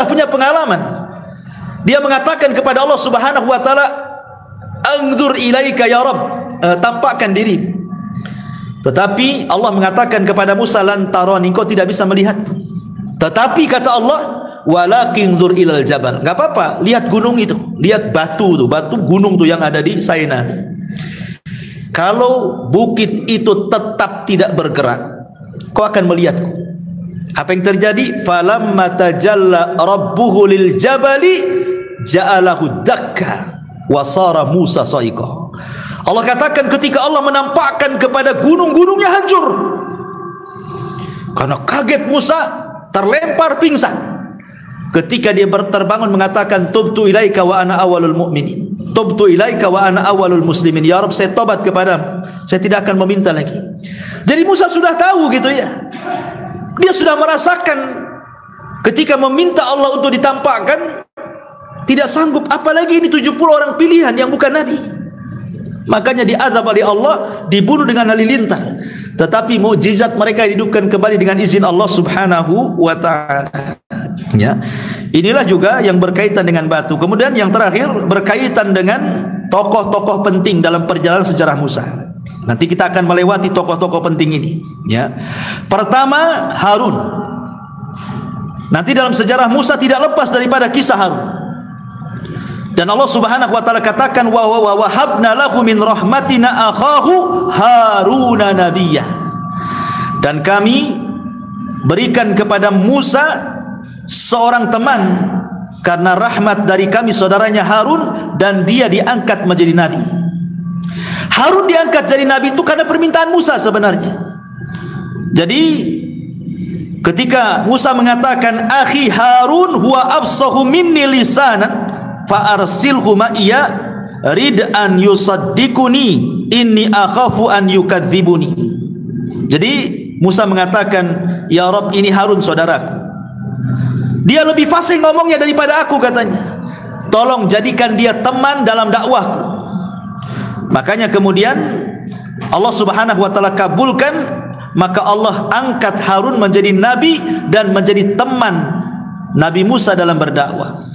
punya pengalaman. Dia mengatakan kepada Allah Subhanahu wa taala, "Anzur ilaika ya Rabb," tampakkan diri. Tetapi Allah mengatakan kepada Musa, "Lan tarani," kau tidak bisa melihatku. Tetapi kata Allah, "Walakin zur ilal jabal." Enggak apa-apa, lihat gunung itu, lihat batu tuh, batu gunung tuh yang ada di Sainah. Kalau bukit itu tetap tidak bergerak, kau akan melihatku. Apa yang terjadi? Falamma tajalla rabbuhu lil jabali ja'alahu dakka wa sara Musa sa'iqa. Allah katakan ketika Allah menampakkan kepada gunung, gunungnya hancur. Karena kaget Musa, terlempar pingsan. Ketika dia terbangun mengatakan, tubtu ilaika wa ana awalul mu'minin, tubtu ilaika wa ana awalul muslimin. Ya Rabb, saya tobat kepadamu, saya tidak akan meminta lagi. Jadi Musa sudah tahu gitu ya. Dia sudah merasakan ketika meminta Allah untuk ditampakkan tidak sanggup, apalagi ini 70 orang pilihan yang bukan Nabi. Makanya diazab oleh Allah, dibunuh dengan halilintar. Tetapi mukjizat mereka dihidupkan kembali dengan izin Allah Subhanahu wa taala. Ya. Inilah juga yang berkaitan dengan batu. Kemudian yang terakhir berkaitan dengan tokoh-tokoh penting dalam perjalanan sejarah Musa. Nanti kita akan melewati tokoh-tokoh penting ini, ya. Pertama, Harun. Nanti dalam sejarah Musa tidak lepas daripada kisah Harun. Dan Allah Subhanahu wa taala katakan, wa wahabna lahu min rahmatina akhahu Haruna nabiyya. Dan kami berikan kepada Musa seorang teman karena rahmat dari kami saudaranya Harun, dan dia diangkat menjadi nabi. Harun diangkat jadi nabi itu karena permintaan Musa sebenarnya. Jadi ketika Musa mengatakan, akhi Harun huwa afsahu minni lisanan fa arsilhu ma'iya rid'an yusaddiquni inni akhafu an yukadzibuni. Jadi Musa mengatakan, ya Rabb, ini Harun saudaraku, dia lebih fasih ngomongnya daripada aku, katanya. Tolong jadikan dia teman dalam dakwahku. Makanya kemudian Allah Subhanahu wa taala kabulkan, maka Allah angkat Harun menjadi nabi dan menjadi teman Nabi Musa dalam berdakwah.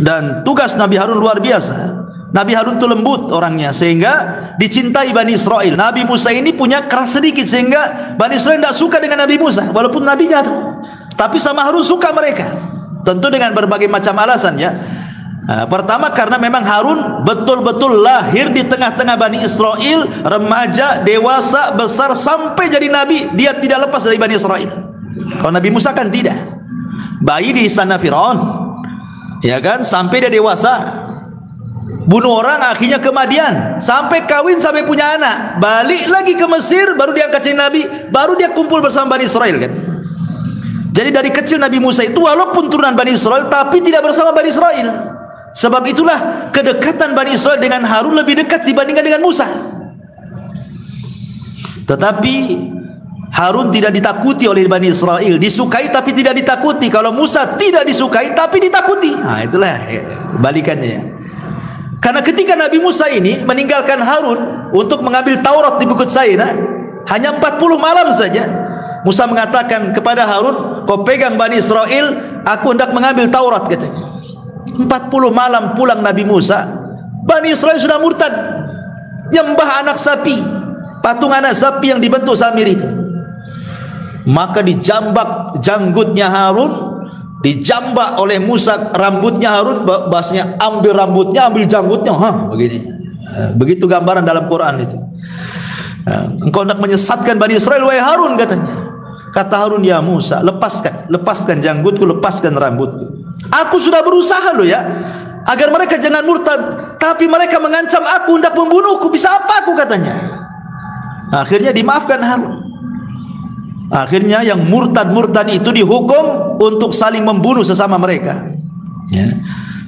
Dan tugas Nabi Harun luar biasa. Nabi Harun itu lembut orangnya sehingga dicintai Bani Israel. Nabi Musa ini punya keras sedikit sehingga Bani Israel tidak suka dengan Nabi Musa, walaupun nabinya itu. Tapi sama Harun suka mereka. Tentu dengan berbagai macam alasan, ya. Pertama karena memang Harun betul-betul lahir di tengah-tengah Bani Israel, remaja, dewasa, besar sampai jadi nabi, dia tidak lepas dari Bani Israel. Kalau Nabi Musa kan tidak. Bayi di istana Firaun, ya kan, sampai dia dewasa, bunuh orang, akhirnya ke Madian, sampai kawin, sampai punya anak, balik lagi ke Mesir, baru dia angkat jadi nabi, baru dia kumpul bersama Bani Israel, kan. Jadi dari kecil Nabi Musa itu walaupun turunan Bani Israel, tapi tidak bersama Bani Israel. Sebab itulah kedekatan Bani Israel dengan Harun lebih dekat dibandingkan dengan Musa. Tetapi Harun tidak ditakuti oleh Bani Israel, disukai tapi tidak ditakuti. Kalau Musa tidak disukai tapi ditakuti. Nah, itulah balikannya. Karena ketika Nabi Musa ini meninggalkan Harun untuk mengambil Taurat di Bukit Saina, hanya 40 malam saja, Musa mengatakan kepada Harun, kau pegang Bani Israel, aku hendak mengambil Taurat, katanya. 40 malam pulang Nabi Musa, Bani Israel sudah murtad, nyembah anak sapi, patung anak sapi yang dibentuk Samir itu. Maka dijambak janggutnya Harun, dijambak oleh Musa rambutnya Harun, bahasanya ambil rambutnya, ambil janggutnya, begini. Begitu gambaran dalam Quran itu. Engkau hendak menyesatkan Bani Israel, wahai Harun, katanya. Kata Harun, ya Musa, lepaskan janggutku, lepaskan rambutku. Aku sudah berusaha loh, ya, agar mereka jangan murtad, tapi mereka mengancam aku, hendak membunuhku. Bisa apa aku, katanya. Akhirnya dimaafkan Harun. Akhirnya yang murtad-murtad itu dihukum untuk saling membunuh sesama mereka, ya.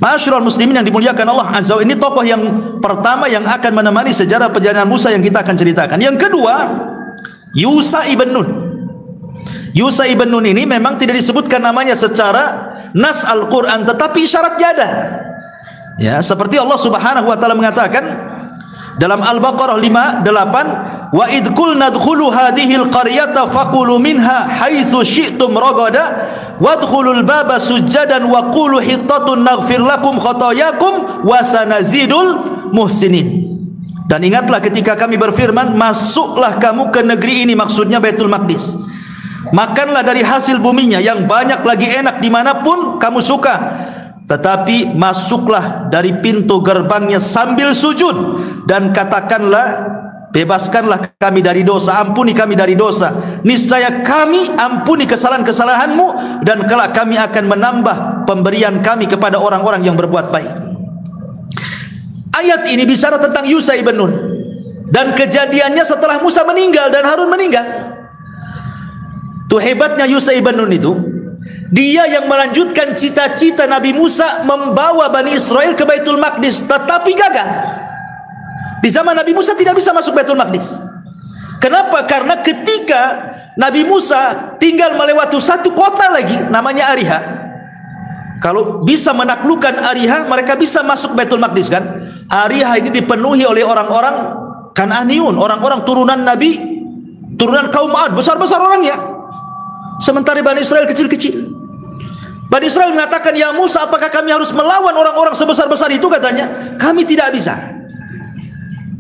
Ma'asyiral muslimin yang dimuliakan Allah Azza wa Jalla, ini tokoh yang pertama yang akan menemani sejarah perjalanan Musa yang kita akan ceritakan. Yang kedua, Yusha ibn Nun. Yusha ibn Nun ini memang tidak disebutkan namanya secara nas Al-Quran, tetapi isyaratnya ada, ya, seperti Allah Subhanahu wa taala mengatakan dalam Al-Baqarah 58, wa id qulna dkhulu hadhil qaryata faqulu minha haitsu syi'tum ragada wadkhulul baba sujadan wa qulu hittatun naghfir lakum khotoyakum wa sanazidul muhsinin. Dan ingatlah ketika kami berfirman, masuklah kamu ke negeri ini, maksudnya Baitul Maqdis, makanlah dari hasil buminya yang banyak lagi enak dimanapun kamu suka, tetapi masuklah dari pintu gerbangnya sambil sujud, dan katakanlah, bebaskanlah kami dari dosa, ampuni kami dari dosa, niscaya kami ampuni kesalahan-kesalahanmu, dan kelak kami akan menambah pemberian kami kepada orang-orang yang berbuat baik. Ayat ini bicara tentang Yusha ibn Nun dan kejadiannya setelah Musa meninggal dan Harun meninggal. Tuh hebatnya Yusha ibn Nun itu, dia yang melanjutkan cita-cita Nabi Musa membawa Bani Israel ke Baitul Maqdis, tetapi gagal. Di zaman Nabi Musa tidak bisa masuk Baitul Maqdis. Kenapa? Karena ketika Nabi Musa tinggal melewati satu kota lagi namanya Ariha. Kalau bisa menaklukkan Ariha, mereka bisa masuk Baitul Maqdis kan? Ariha ini dipenuhi oleh orang-orang Kan'aniyun, orang-orang turunan Nabi, turunan kaum Ad, besar-besar orangnya. Sementara Bani Israel kecil-kecil. Bani Israel mengatakan, "Ya Musa, apakah kami harus melawan orang-orang sebesar-besar itu?" Katanya, "Kami tidak bisa."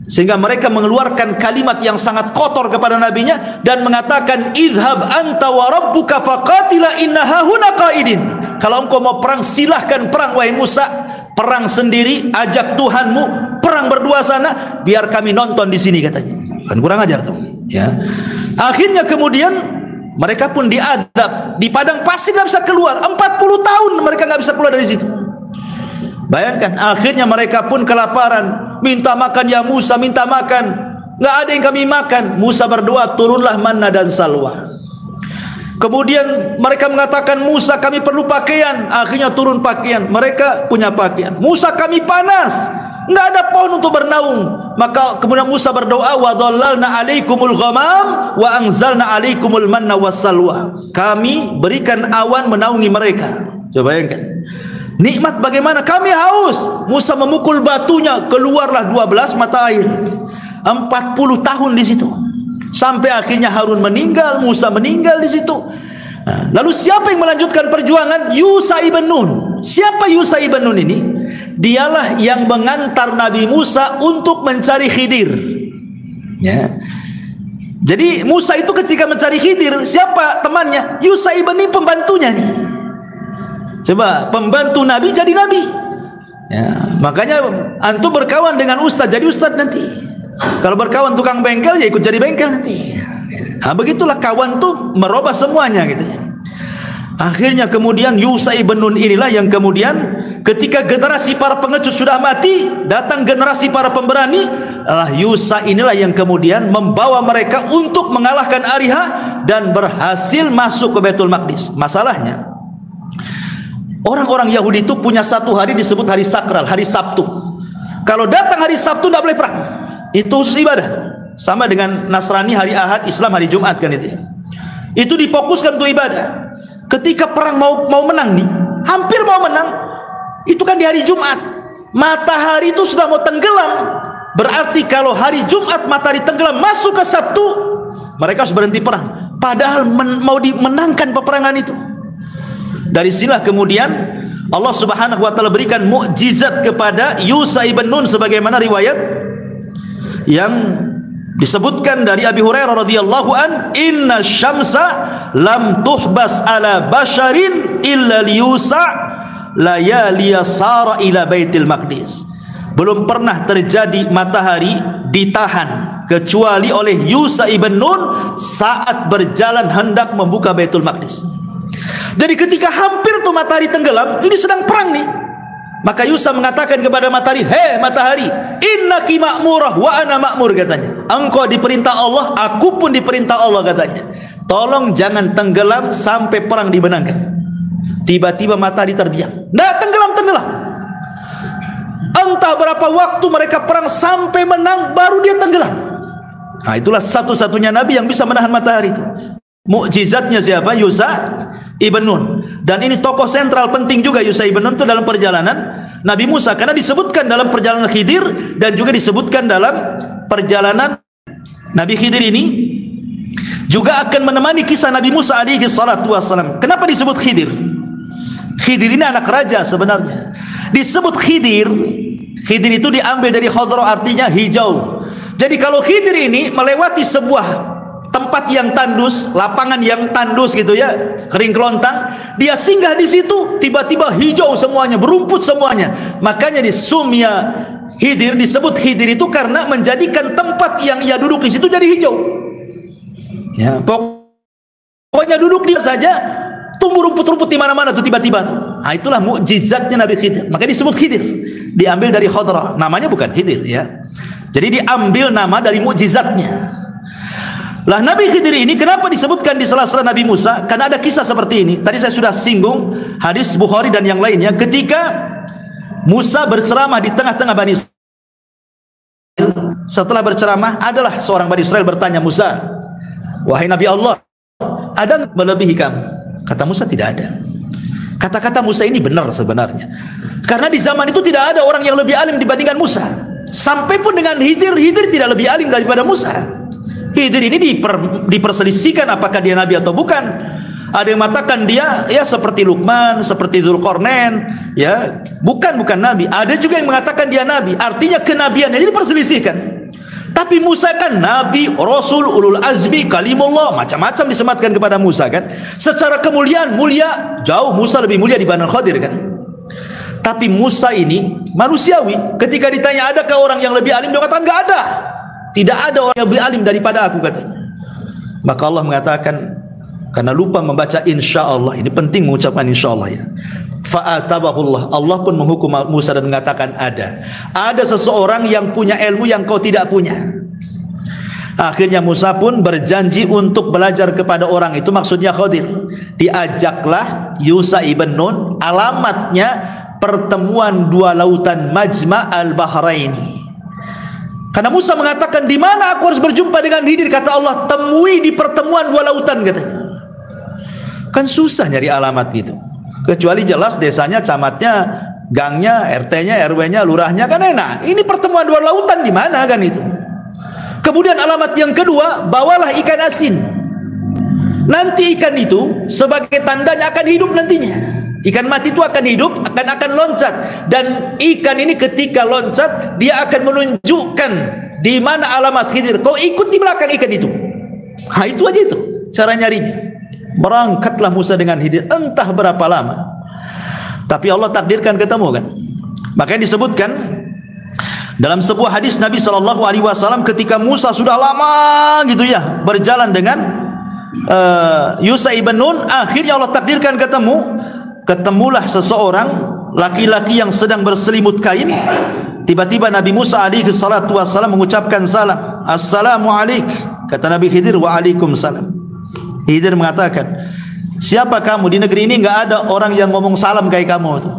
Sehingga mereka mengeluarkan kalimat yang sangat kotor kepada nabinya dan mengatakan, "Idhab anta wa rabbuka faqatila inna hahuna qaidin." Kalau engkau mau perang, silahkan perang wahai Musa, perang sendiri, ajak Tuhanmu perang berdua sana, biar kami nonton di sini, katanya. Kan kurang ajar tuh, ya. Akhirnya kemudian mereka pun diadab di padang pasir, tidak bisa keluar. 40 tahun mereka nggak bisa keluar dari situ. Bayangkan, akhirnya mereka pun kelaparan, minta makan, ya Musa, minta makan, nggak ada yang kami makan. Musa berdoa, turunlah manna dan salwa. Kemudian mereka mengatakan, Musa, kami perlu pakaian. Akhirnya turun pakaian, mereka punya pakaian. Musa, kami panas, nggak ada pohon untuk bernaung. Maka kemudian Musa berdoa, wa dhallalna alaikumul ghamam wa anzalna alaikumul manna wassalwa. Kami berikan awan menaungi mereka. Coba bayangkan nikmat bagaimana. Kami haus. Musa memukul batunya, keluarlah 12 mata air. 40 tahun di situ. Sampai akhirnya Harun meninggal, Musa meninggal di situ. Nah, lalu siapa yang melanjutkan perjuangan? Yusha ibn Nun. Siapa Yusha ibn Nun ini? Dialah yang mengantar Nabi Musa untuk mencari Khidir. Ya. Jadi Musa itu ketika mencari Khidir, siapa temannya? Yusha ibn ini pembantunya nih. Coba, pembantu Nabi jadi Nabi. Ya, makanya antum berkawan dengan ustaz, jadi ustaz nanti. Kalau berkawan tukang bengkel, ya ikut jadi bengkel nanti. Nah, begitulah kawan tuh merubah semuanya gitu ya. Akhirnya kemudian Yusha ibn Nun inilah yang kemudian ketika generasi para pengecut sudah mati, datang generasi para pemberani. Yusha inilah yang kemudian membawa mereka untuk mengalahkan Ariha dan berhasil masuk ke Baitul Maqdis. Masalahnya, orang-orang Yahudi itu punya satu hari disebut hari sakral, hari Sabtu. Kalau datang hari Sabtu tidak boleh perang. Itu khusus ibadah. Sama dengan Nasrani hari Ahad, Islam hari Jumat kan itu ya. Itu difokuskan untuk ibadah. Ketika perang mau menang nih, hampir mau menang, itu kan di hari Jumat. Matahari itu sudah mau tenggelam. Berarti kalau hari Jumat matahari tenggelam masuk ke Sabtu, mereka harus berhenti perang. Padahal mau dimenangkan peperangan itu. Dari sinilah kemudian Allah Subhanahu wa taala berikan mukjizat kepada Yusha ibn Nun sebagaimana riwayat yang disebutkan dari Abi Hurairah radhiyallahu an, inna syamsa lam tuhbas ala basharin illa liyusha layaliya sara ila baitil maqdis. Belum pernah terjadi matahari ditahan kecuali oleh Yusha ibn Nun saat berjalan hendak membuka Baitul Maqdis. Jadi ketika hampir tuh matahari tenggelam, ini sedang perang nih, maka Yusha mengatakan kepada matahari, "Hei matahari, innaki ma'murah wa ana ma'mur," katanya. Engkau diperintah Allah, aku pun diperintah Allah, katanya. Tolong jangan tenggelam sampai perang dimenangkan. Tiba-tiba matahari terdiam. Nah, tenggelam. Entah berapa waktu mereka perang sampai menang, baru dia tenggelam. Nah, itulah satu-satunya nabi yang bisa menahan matahari itu. Mukjizatnya siapa? Yusha ibn Nun. Dan ini tokoh sentral penting juga Yusha ibn Nun itu dalam perjalanan Nabi Musa, karena disebutkan dalam perjalanan Khidir dan juga disebutkan dalam perjalanan Nabi Khidir ini juga akan menemani kisah Nabi Musa alaihi salatu wassalam. Kenapa disebut Khidir? Khidir ini anak raja sebenarnya. Disebut Khidir, Khidir itu diambil dari Khadra, artinya hijau. Jadi kalau Khidir ini melewati sebuah tempat yang tandus, lapangan yang tandus gitu ya, kering kelontang, dia singgah di situ, tiba-tiba hijau semuanya, berumput semuanya. Makanya di Sumya Khidir disebut Khidir itu karena menjadikan tempat yang ia duduk di situ jadi hijau. Ya, pokoknya duduk dia saja, tumbuh rumput-rumput di mana-mana tuh tiba-tiba tuh. Nah, itulah mukjizatnya Nabi Khidir. Makanya disebut Khidir. Diambil dari Khadra. Namanya bukan Khidir ya. Jadi diambil nama dari mukjizatnya. Lah Nabi Khidir ini kenapa disebutkan di sela-sela Nabi Musa? Karena ada kisah seperti ini. Tadi saya sudah singgung hadis Bukhari dan yang lainnya, ketika Musa berceramah di tengah-tengah Bani Israel. Setelah berceramah, adalah seorang Bani Israel bertanya Musa, "Wahai Nabi Allah, ada melebihi kamu?" Kata Musa, tidak ada. Kata-kata Musa ini benar sebenarnya, karena di zaman itu tidak ada orang yang lebih alim dibandingkan Musa. Sampai pun dengan Khidir tidak lebih alim daripada Musa. Khidir ini diperselisihkan apakah dia nabi atau bukan. Ada yang mengatakan dia ya seperti Luqman, seperti Dzulqarnain, ya bukan nabi. Ada juga yang mengatakan dia nabi. Artinya kenabiannya jadi diperselisihkan. Tapi Musa kan nabi, rasul, ulul azmi, kalimullah, macam-macam disematkan kepada Musa kan. Secara kemuliaan mulia, jauh Musa lebih mulia dibanding Khidir kan. Tapi Musa ini manusiawi. Ketika ditanya adakah orang yang lebih alim, dia kata enggak ada. Tidak ada orang yang lebih alim daripada aku, katanya. Maka Allah mengatakan, karena lupa membaca insyaallah, ini penting mengucapkan insyaallah ya. Fa'atabahullah, Allah pun menghukum Musa dan mengatakan ada seseorang yang punya ilmu yang kau tidak punya. Akhirnya Musa pun berjanji untuk belajar kepada orang itu, maksudnya Khidir. Diajaklah Yusha ibn Nun, alamatnya pertemuan dua lautan Majma' al-Bahraini. Karena Musa mengatakan, di mana aku harus berjumpa dengan Khidir? Kata Allah, temui di pertemuan dua lautan, katanya. Kan susah nyari alamat gitu. Kecuali jelas desanya, camatnya, gangnya, RT-nya, RW-nya, lurahnya kan enak. Ini pertemuan dua lautan di mana kan itu? Kemudian alamat yang kedua, bawalah ikan asin. Nanti ikan itu sebagai tandanya akan hidup nantinya. Ikan mati itu akan hidup, akan loncat, dan ikan ini ketika loncat dia akan menunjukkan di mana alamat Khidir. Kau ikut di belakang ikan itu. Ha, itu aja itu cara nyarinya. Berangkatlah Musa dengan Khidir, entah berapa lama. Tapi Allah takdirkan ketemu kan. Makanya disebutkan dalam sebuah hadis Nabi SAW ketika Musa sudah lama gitu ya berjalan dengan Yusha ibn Nun, akhirnya Allah takdirkan ketemulah seseorang laki-laki yang sedang berselimut kain. Tiba-tiba Nabi Musa alaihi salatu wassalam mengucapkan salam, "Assalamualaikum." Kata Nabi Khidir, "Waalaikumsalam." Khidir mengatakan, "Siapa kamu? Di negeri ini enggak ada orang yang ngomong salam kayak kamu tuh."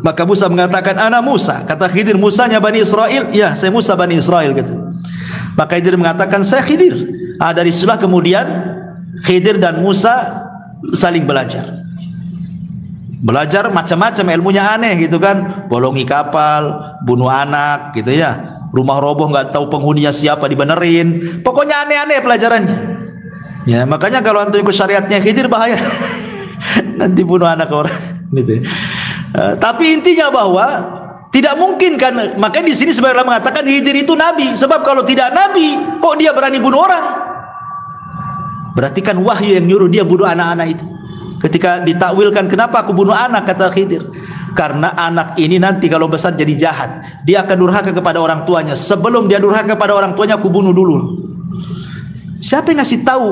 Maka Musa mengatakan, "Ana Musa." Kata Khidir, "Musanya Bani Israel?" "Ya, saya Musa Bani Israel," kata. Maka Khidir mengatakan, "Saya Khidir." Dari situlah kemudian Khidir dan Musa saling belajar. Belajar macam-macam, ilmunya aneh gitu kan, bolongi kapal, bunuh anak gitu ya, rumah roboh nggak tahu penghuninya siapa dibenerin, pokoknya aneh-aneh pelajarannya. Ya makanya kalau antum ikut syariatnya Khidir bahaya, nanti bunuh anak orang gitu. Tapi intinya bahwa tidak mungkin kan, makanya di sini sebenarnya mengatakan Khidir itu nabi, sebab kalau tidak nabi kok dia berani bunuh orang? Berarti kan wahyu yang nyuruh dia bunuh anak-anak itu. Ketika ditakwilkan, kenapa aku bunuh anak, kata Khidir, karena anak ini nanti kalau besar jadi jahat, dia akan durhaka kepada orang tuanya. Sebelum dia durhaka kepada orang tuanya, aku bunuh dulu. Siapa yang ngasih tahu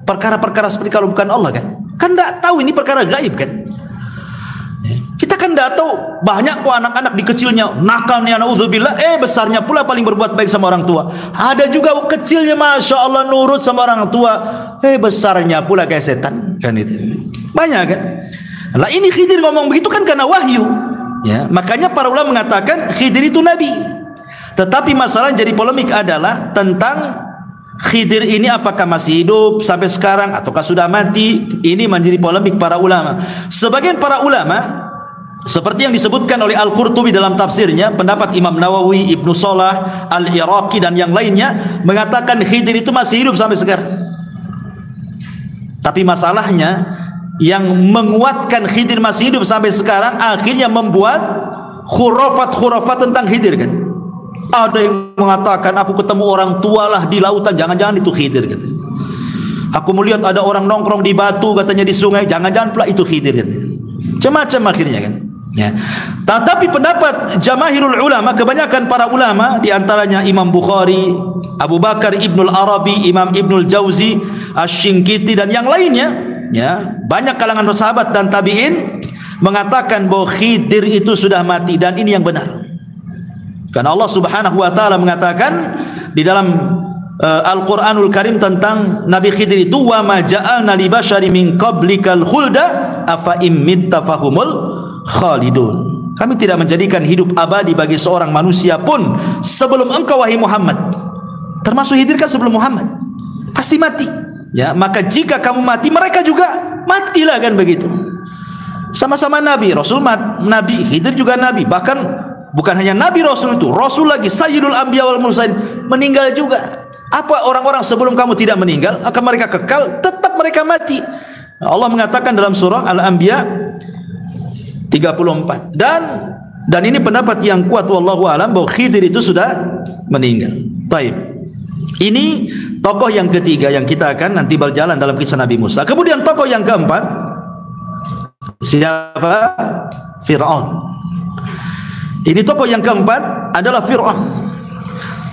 perkara-perkara seperti kalau bukan Allah kan? Kan tidak tahu, ini perkara gaib kan? Kita kan tidak tahu. Banyak kok anak-anak di kecilnya nakalnya, naudzubillah, besarnya pula paling berbuat baik sama orang tua. Ada juga kecilnya masya Allah nurut sama orang tua, besarnya pula kayak setan kan itu. Banyak kan? Lah ini Khidir ngomong begitu kan karena wahyu. Ya, makanya para ulama mengatakan Khidir itu nabi. Tetapi masalah jadi polemik adalah tentang Khidir ini apakah masih hidup sampai sekarang ataukah sudah mati. Ini menjadi polemik para ulama. Sebagian para ulama seperti yang disebutkan oleh Al-Qurtubi dalam tafsirnya, pendapat Imam Nawawi, Ibnu Salah, Al-Iraqi dan yang lainnya mengatakan Khidir itu masih hidup sampai sekarang. Tapi masalahnya yang menguatkan Khidir masih hidup sampai sekarang akhirnya membuat khurafat-khurafat tentang Khidir kan. Ada yang mengatakan aku ketemu orang tua lah di lautan, jangan-jangan itu Khidir katanya. Aku melihat ada orang nongkrong di batu katanya di sungai, jangan-jangan pula itu Khidir katanya. Macam-macam akhirnya kan. Ya. Tetapi pendapat jamaahirul ulama, kebanyakan para ulama di antaranya Imam Bukhari, Abu Bakar Ibnul Arabi, Imam Ibnul Jauzi, Asy-Syinkiti dan yang lainnya, ya, banyak kalangan sahabat dan tabi'in mengatakan bahwa Khidir itu sudah mati, dan ini yang benar. Karena Allah Subhanahu wa taala mengatakan di dalam Al-Quranul Karim tentang Nabi Khidir itu, wa ma ja'alna li basyari min qablikal khulda afa immitta fahumul khalidun. Kami tidak menjadikan hidup abadi bagi seorang manusia pun sebelum engkau wahai Muhammad. Termasuk Khidir kan sebelum Muhammad, pasti mati. Ya, maka jika kamu mati, mereka juga matilah, kan begitu. Sama-sama nabi, Rasul nabi, Khidir juga nabi. Bahkan bukan hanya nabi Rasul itu, Rasul lagi, Sayyidul Anbiya wal Mursalin, meninggal juga. Apa orang-orang sebelum kamu tidak meninggal, akan mereka kekal, tetap mereka mati. Allah mengatakan dalam surah Al-Anbiya 34. Dan ini pendapat yang kuat wallahu alam, bahwa Khidir itu sudah meninggal. Baik. Ini tokoh yang ketiga yang kita akan nanti berjalan dalam kisah Nabi Musa. Kemudian tokoh yang keempat, siapa? Fir'aun. Ini tokoh yang keempat adalah Fir'aun.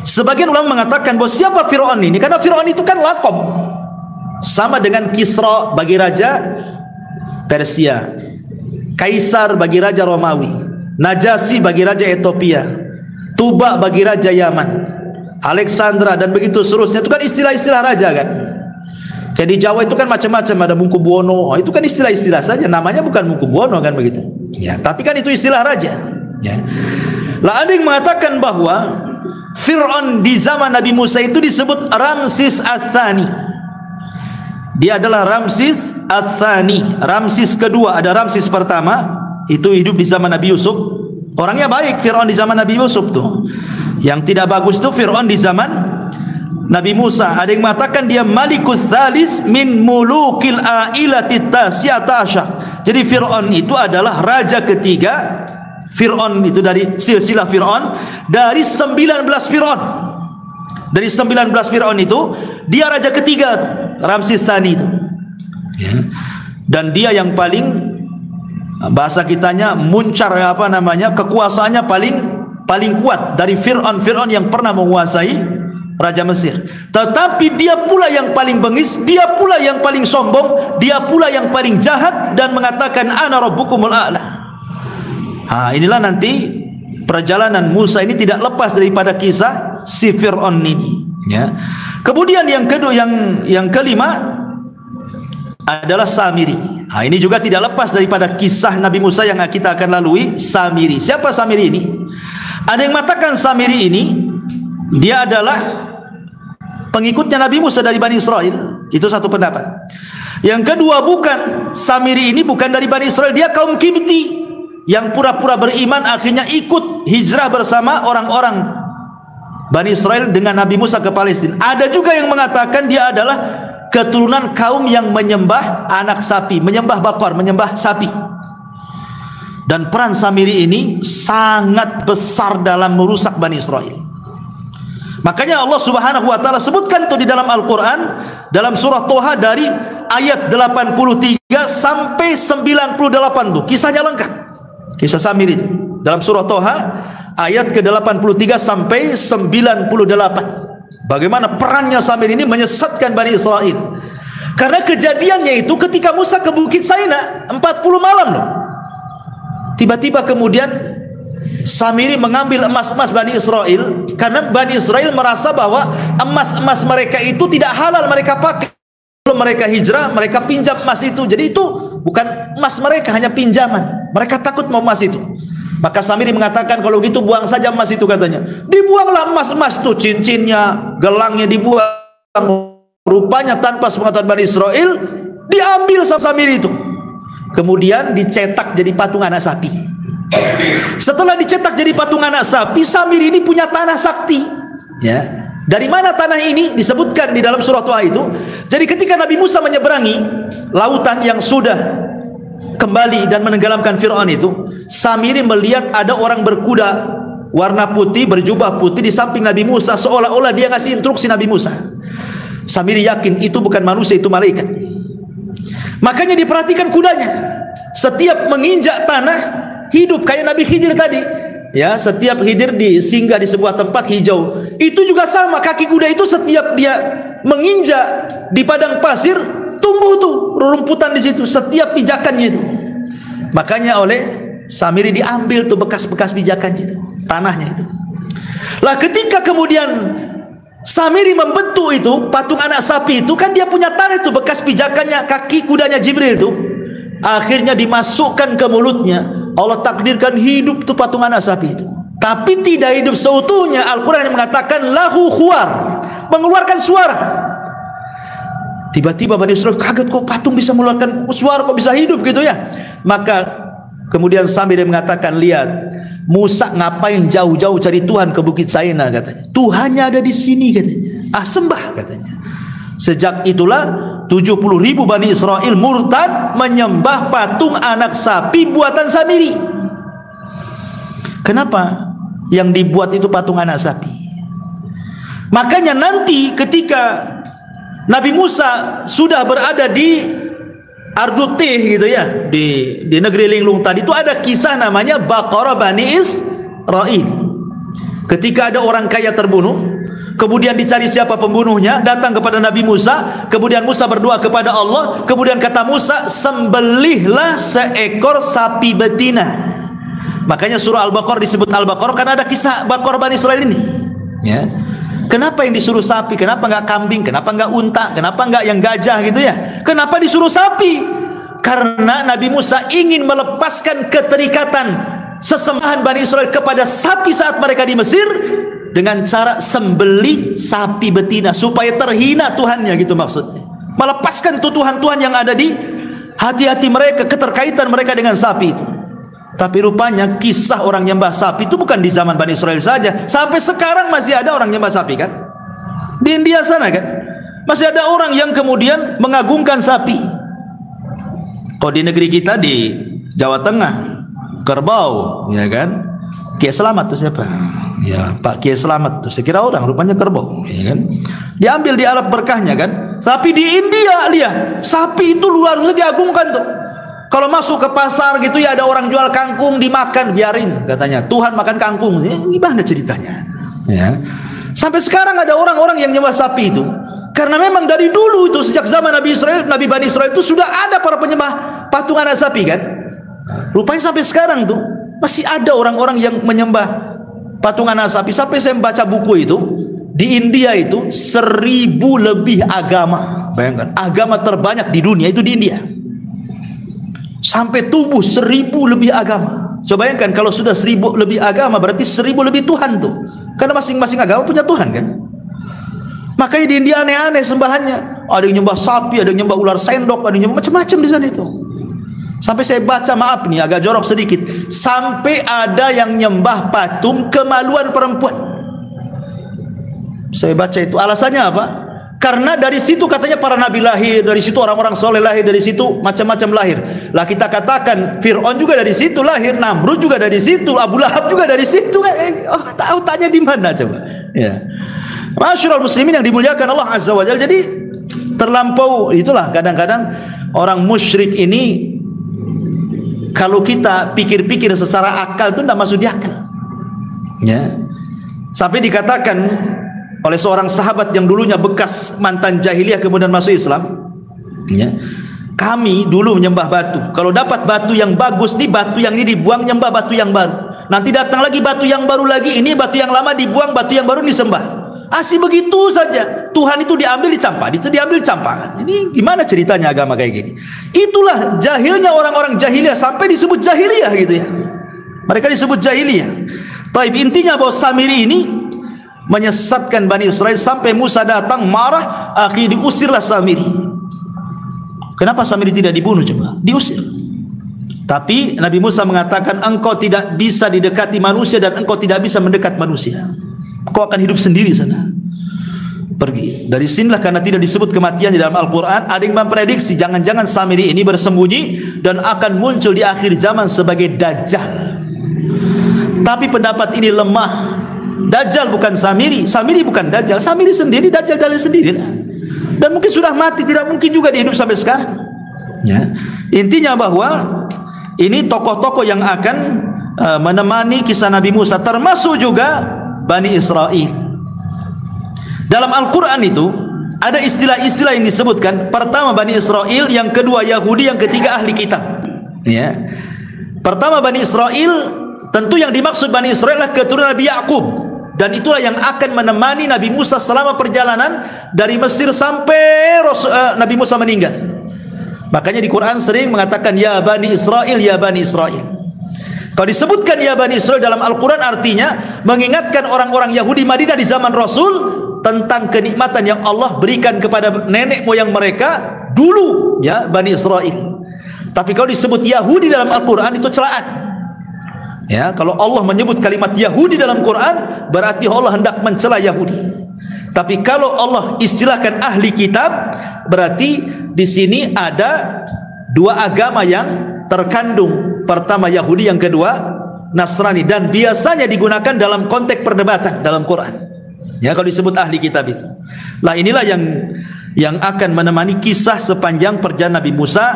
Sebagian ulama mengatakan bahwa siapa Fir'aun ini? Karena Fir'aun itu kan laqab, sama dengan Kisra bagi raja Persia, Kaisar bagi raja Romawi, Najasyi bagi raja Ethiopia, Tuba bagi raja Yaman, Alexandra, dan begitu seterusnya. Itu kan istilah-istilah raja, kan? Kayak di Jawa itu kan macam-macam, ada Mangkubuwono, itu kan istilah-istilah saja, namanya bukan Mangkubuwono, kan begitu. Ya, tapi kan itu istilah raja. Ya. Lah ada yang mengatakan bahwa Fir'aun di zaman Nabi Musa itu disebut Ramsis Ats-Tsani. Dia adalah Ramsis Ats-Tsani, Ramsis kedua. Ada Ramsis pertama, itu hidup di zaman Nabi Yusuf. Orangnya baik Fir'aun di zaman Nabi Yusuf tuh. Yang tidak bagus tuh Fir'aun di zaman Nabi Musa. Ada yang mengatakan dia Malikus Tsalis min mulukil ailati tasyata asyar. Jadi Fir'aun itu adalah raja ketiga. Fir'aun itu dari silsilah Fir'aun, dari 19 Fir'aun. Dari 19 Fir'aun itu dia raja ketiga tuh, Ramsis Tsani itu. Ya. Dan dia yang paling, bahasa kitanya muncar, apa namanya, kekuasaannya paling kuat dari Fir'aun yang pernah menguasai raja Mesir. Tetapi dia pula yang paling bengis, dia pula yang paling sombong, dia pula yang paling jahat, dan mengatakan ana rabbukumul a'la. Inilah nanti perjalanan Musa ini tidak lepas daripada kisah si Fir'aun ini. Ya. Kemudian yang kedua, yang kelima adalah Samiri. Ini juga tidak lepas daripada kisah Nabi Musa yang kita akan lalui. Samiri. Siapa Samiri ini? Ada yang mengatakan Samiri ini dia adalah pengikutnya Nabi Musa dari Bani Israel. Itu satu pendapat. Yang kedua, bukan, Samiri ini bukan dari Bani Israel, dia kaum Kibti yang pura-pura beriman, akhirnya ikut hijrah bersama orang-orang Bani Israel dengan Nabi Musa ke Palestina. Ada juga yang mengatakan dia adalah keturunan kaum yang menyembah anak sapi, menyembah bakor, menyembah sapi. Dan peran Samiri ini sangat besar dalam merusak Bani Israel. Makanya Allah Subhanahu wa taala sebutkan itu di dalam Al-Qur'an, dalam surah Toha dari ayat 83 sampai 98 tuh. Kisahnya lengkap. Kisah Samiri itu dalam surah Toha ayat ke-83 sampai 98. Bagaimana perannya Samiri ini menyesatkan Bani Israel. Karena kejadiannya itu ketika Musa ke Bukit Saina 40 malam loh. Tiba-tiba kemudian Samiri mengambil emas-emas Bani Israel, karena Bani Israel merasa bahwa emas-emas mereka itu tidak halal mereka pakai. Kalau mereka hijrah, mereka pinjam emas itu. Jadi itu bukan emas mereka, hanya pinjaman. Mereka takut mau emas itu. Maka Samiri mengatakan, kalau gitu buang saja emas itu, katanya. Dibuanglah emas-emas itu, cincinnya, gelangnya dibuang. Rupanya tanpa sepengetahuan Bani Israel, diambil sama Samiri itu. Kemudian dicetak jadi patung anak sapi. Setelah dicetak jadi patung anak sapi, Samiri ini punya tanah sakti. Ya. Dari mana tanah ini? Disebutkan di dalam surah Toha itu. Jadi ketika Nabi Musa menyeberangi lautan yang sudah kembali dan menenggelamkan Fir'aun itu, Samiri melihat ada orang berkuda warna putih, berjubah putih di samping Nabi Musa, seolah-olah dia ngasih instruksi Nabi Musa. Samiri yakin itu bukan manusia, itu malaikat. Makanya diperhatikan kudanya. Setiap menginjak tanah hidup, kayak Nabi Khidir tadi. Ya, setiap Khidir singgah di sebuah tempat hijau, itu juga sama, kaki kuda itu setiap dia menginjak di padang pasir, tumbuh tuh rumputan di situ setiap pijakannya itu. Makanya oleh Samiri diambil tuh bekas-bekas pijakannya itu, tanahnya itu. Lah ketika kemudian Samiri membentuk itu patung anak sapi itu, kan dia punya tanah itu bekas pijakannya kaki kudanya Jibril itu. Akhirnya dimasukkan ke mulutnya. Allah takdirkan hidup tuh patung anak sapi itu. Tapi tidak hidup seutuhnya. Al-Quran yang mengatakan lahu khuar, mengeluarkan suara. Tiba-tiba Bani Israel kaget, kok patung bisa mengeluarkan suara, kok bisa hidup gitu ya. Maka kemudian Samiri mengatakan, lihat Musa ngapain jauh-jauh cari Tuhan ke Bukit Saina, katanya. Tuhannya ada di sini, katanya. Sembah, katanya. Sejak itulah 70.000 Bani Israel murtad menyembah patung anak sapi buatan Samiri. Kenapa yang dibuat itu patung anak sapi? Makanya nanti ketika Nabi Musa sudah berada di Ardutih gitu ya, di negeri linglung tadi, itu ada kisah namanya Baqarah Bani Israel. Ketika ada orang kaya terbunuh, kemudian dicari siapa pembunuhnya, datang kepada Nabi Musa, kemudian Musa berdoa kepada Allah, kemudian kata Musa, sembelihlah seekor sapi betina. Makanya surah Al-Baqarah disebut Al-Baqarah karena ada kisah Baqarah Bani Israel ini, ya. Kenapa yang disuruh sapi? Kenapa enggak kambing? Kenapa enggak unta? Kenapa enggak yang gajah gitu ya? Kenapa disuruh sapi? Karena Nabi Musa ingin melepaskan keterikatan sesembahan Bani Israel kepada sapi saat mereka di Mesir dengan cara sembelih sapi betina supaya terhina Tuhannya, gitu maksudnya. Melepaskan Tuhan-Tuhan yang ada di hati-hati mereka, keterkaitan mereka dengan sapi itu. Tapi rupanya kisah orang nyembah sapi itu bukan di zaman Bani Israel saja. Sampai sekarang masih ada orang nyembah sapi kan? Di India sana kan? Masih ada orang yang kemudian mengagungkan sapi. Kalau di negeri kita di Jawa Tengah, kerbau, ya kan? Kiai Selamat tuh siapa? Ya, Pak Kiai Selamat tuh. Saya kira orang, rupanya kerbau, ya kan? Diambil di alat berkahnya kan? Tapi di India lihat, sapi itu luar biasa diagungkan tuh. Kalau masuk ke pasar gitu ya, ada orang jual kangkung dimakan, biarin katanya. Tuhan makan kangkung. Gimana ceritanya? Ya. Sampai sekarang ada orang-orang yang nyembah sapi itu. Karena memang dari dulu itu sejak zaman Nabi Israel, Nabi Bani Israel itu sudah ada para penyembah patung anak sapi kan? Rupanya sampai sekarang tuh masih ada orang-orang yang menyembah patung anak sapi. Sampai saya membaca buku itu, di India itu 1000 lebih agama. Bayangkan, agama terbanyak di dunia itu di India. Sampai tubuh 1000 lebih agama. Coba bayangkan kalau sudah 1000 lebih agama, berarti 1000 lebih Tuhan tuh. Karena masing-masing agama punya Tuhan kan. Makanya di India aneh-aneh sembahannya. Ada yang nyembah sapi, ada yang nyembah ular sendok, ada yang nyembah macam-macam di sana itu. Sampai saya baca, maaf nih agak jorok sedikit, sampai ada yang nyembah patung kemaluan perempuan. Saya baca itu, alasannya apa? Karena dari situ katanya para nabi lahir, dari situ orang-orang soleh lahir, dari situ macam-macam lahir. Lah kita katakan Fir'aun juga dari situ lahir, Namrud juga dari situ, Abu Lahab juga dari situ. Tahu tanya di mana coba? Ya. Masyarul muslimin yang dimuliakan Allah Azza wa Jalla. Jadi terlampau itulah kadang-kadang orang musyrik ini, kalau kita pikir-pikir secara akal itu tidak masuk di akal. Ya. Sampai dikatakan oleh seorang sahabat yang dulunya bekas mantan jahiliyah kemudian masuk Islam, ya, kami dulu menyembah batu. Kalau dapat batu yang bagus, nih batu yang ini dibuang, nyembah batu yang baru. Nanti datang lagi batu yang baru lagi, ini batu yang lama dibuang, batu yang baru disembah. Asih begitu saja. Tuhan itu diambil dicampah, itu diambil dicampah. Ini gimana ceritanya agama kayak gini? Itulah jahilnya orang-orang jahiliyah, sampai disebut jahiliyah gitu ya. Mereka disebut jahiliyah. Taib, intinya bahwa Samiri ini menyesatkan Bani Israel sampai Musa datang marah, akhirnya diusirlah Samiri. Kenapa Samiri tidak dibunuh coba? Diusir. Tapi Nabi Musa mengatakan, engkau tidak bisa didekati manusia dan engkau tidak bisa mendekat manusia. Kau akan hidup sendiri sana. Pergi. Dari sinilah, karena tidak disebut kematian di dalam Al-Quran, ada yang memprediksi jangan-jangan Samiri ini bersembunyi dan akan muncul di akhir zaman sebagai Dajjal. Tapi pendapat ini lemah. Dajjal bukan Samiri, Samiri bukan Dajjal, Samiri sendiri, Dajjal jalan sendiri lah. Dan mungkin sudah mati, tidak mungkin juga dia hidup sampai sekarang. Ya. Intinya bahwa ini tokoh-tokoh yang akan menemani kisah Nabi Musa, termasuk juga Bani Israel. Dalam Al-Quran itu ada istilah-istilah yang disebutkan. Pertama Bani Israel, yang kedua Yahudi, yang ketiga ahli kitab. Ya. Pertama Bani Israel, tentu yang dimaksud Bani Israel adalah keturunan Nabi Yakub. dan itulah yang akan menemani Nabi Musa selama perjalanan dari Mesir sampai Nabi Musa meninggal. Makanya di Quran sering mengatakan ya Bani Israel, ya Bani Israel. Kalau disebutkan ya Bani Israel dalam Al-Quran artinya mengingatkan orang-orang Yahudi Madinah di zaman Rasul tentang kenikmatan yang Allah berikan kepada nenek moyang mereka dulu, ya Bani Israel. Tapi kalau disebut Yahudi dalam Al-Quran itu celaan. Ya, kalau Allah menyebut kalimat Yahudi dalam Quran berarti Allah hendak mencela Yahudi. Tapi kalau Allah istilahkan ahli kitab berarti di sini ada dua agama yang terkandung. Pertama Yahudi, yang kedua Nasrani, dan biasanya digunakan dalam konteks perdebatan dalam Quran. Ya, kalau disebut ahli kitab itu. Lah inilah yang akan menemani kisah sepanjang perjalanan Nabi Musa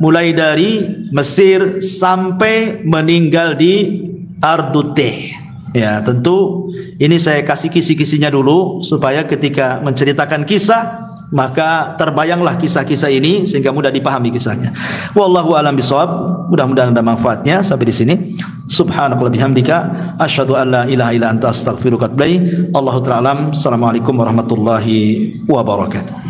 mulai dari Mesir sampai meninggal di Arduteh. Ya, tentu ini saya kasih kisi-kisinya dulu supaya ketika menceritakan kisah maka terbayanglah kisah-kisah ini sehingga mudah dipahami kisahnya. Wallahu a'lam bishawab. Mudah-mudahan ada manfaatnya. Sampai di sini. Subhanakallah bihamdika asyhadu an la ilaha illa anta astaghfiruka wa atubu ilaik. Allahu ta'ala alam. Assalamualaikum warahmatullahi wabarakatuh.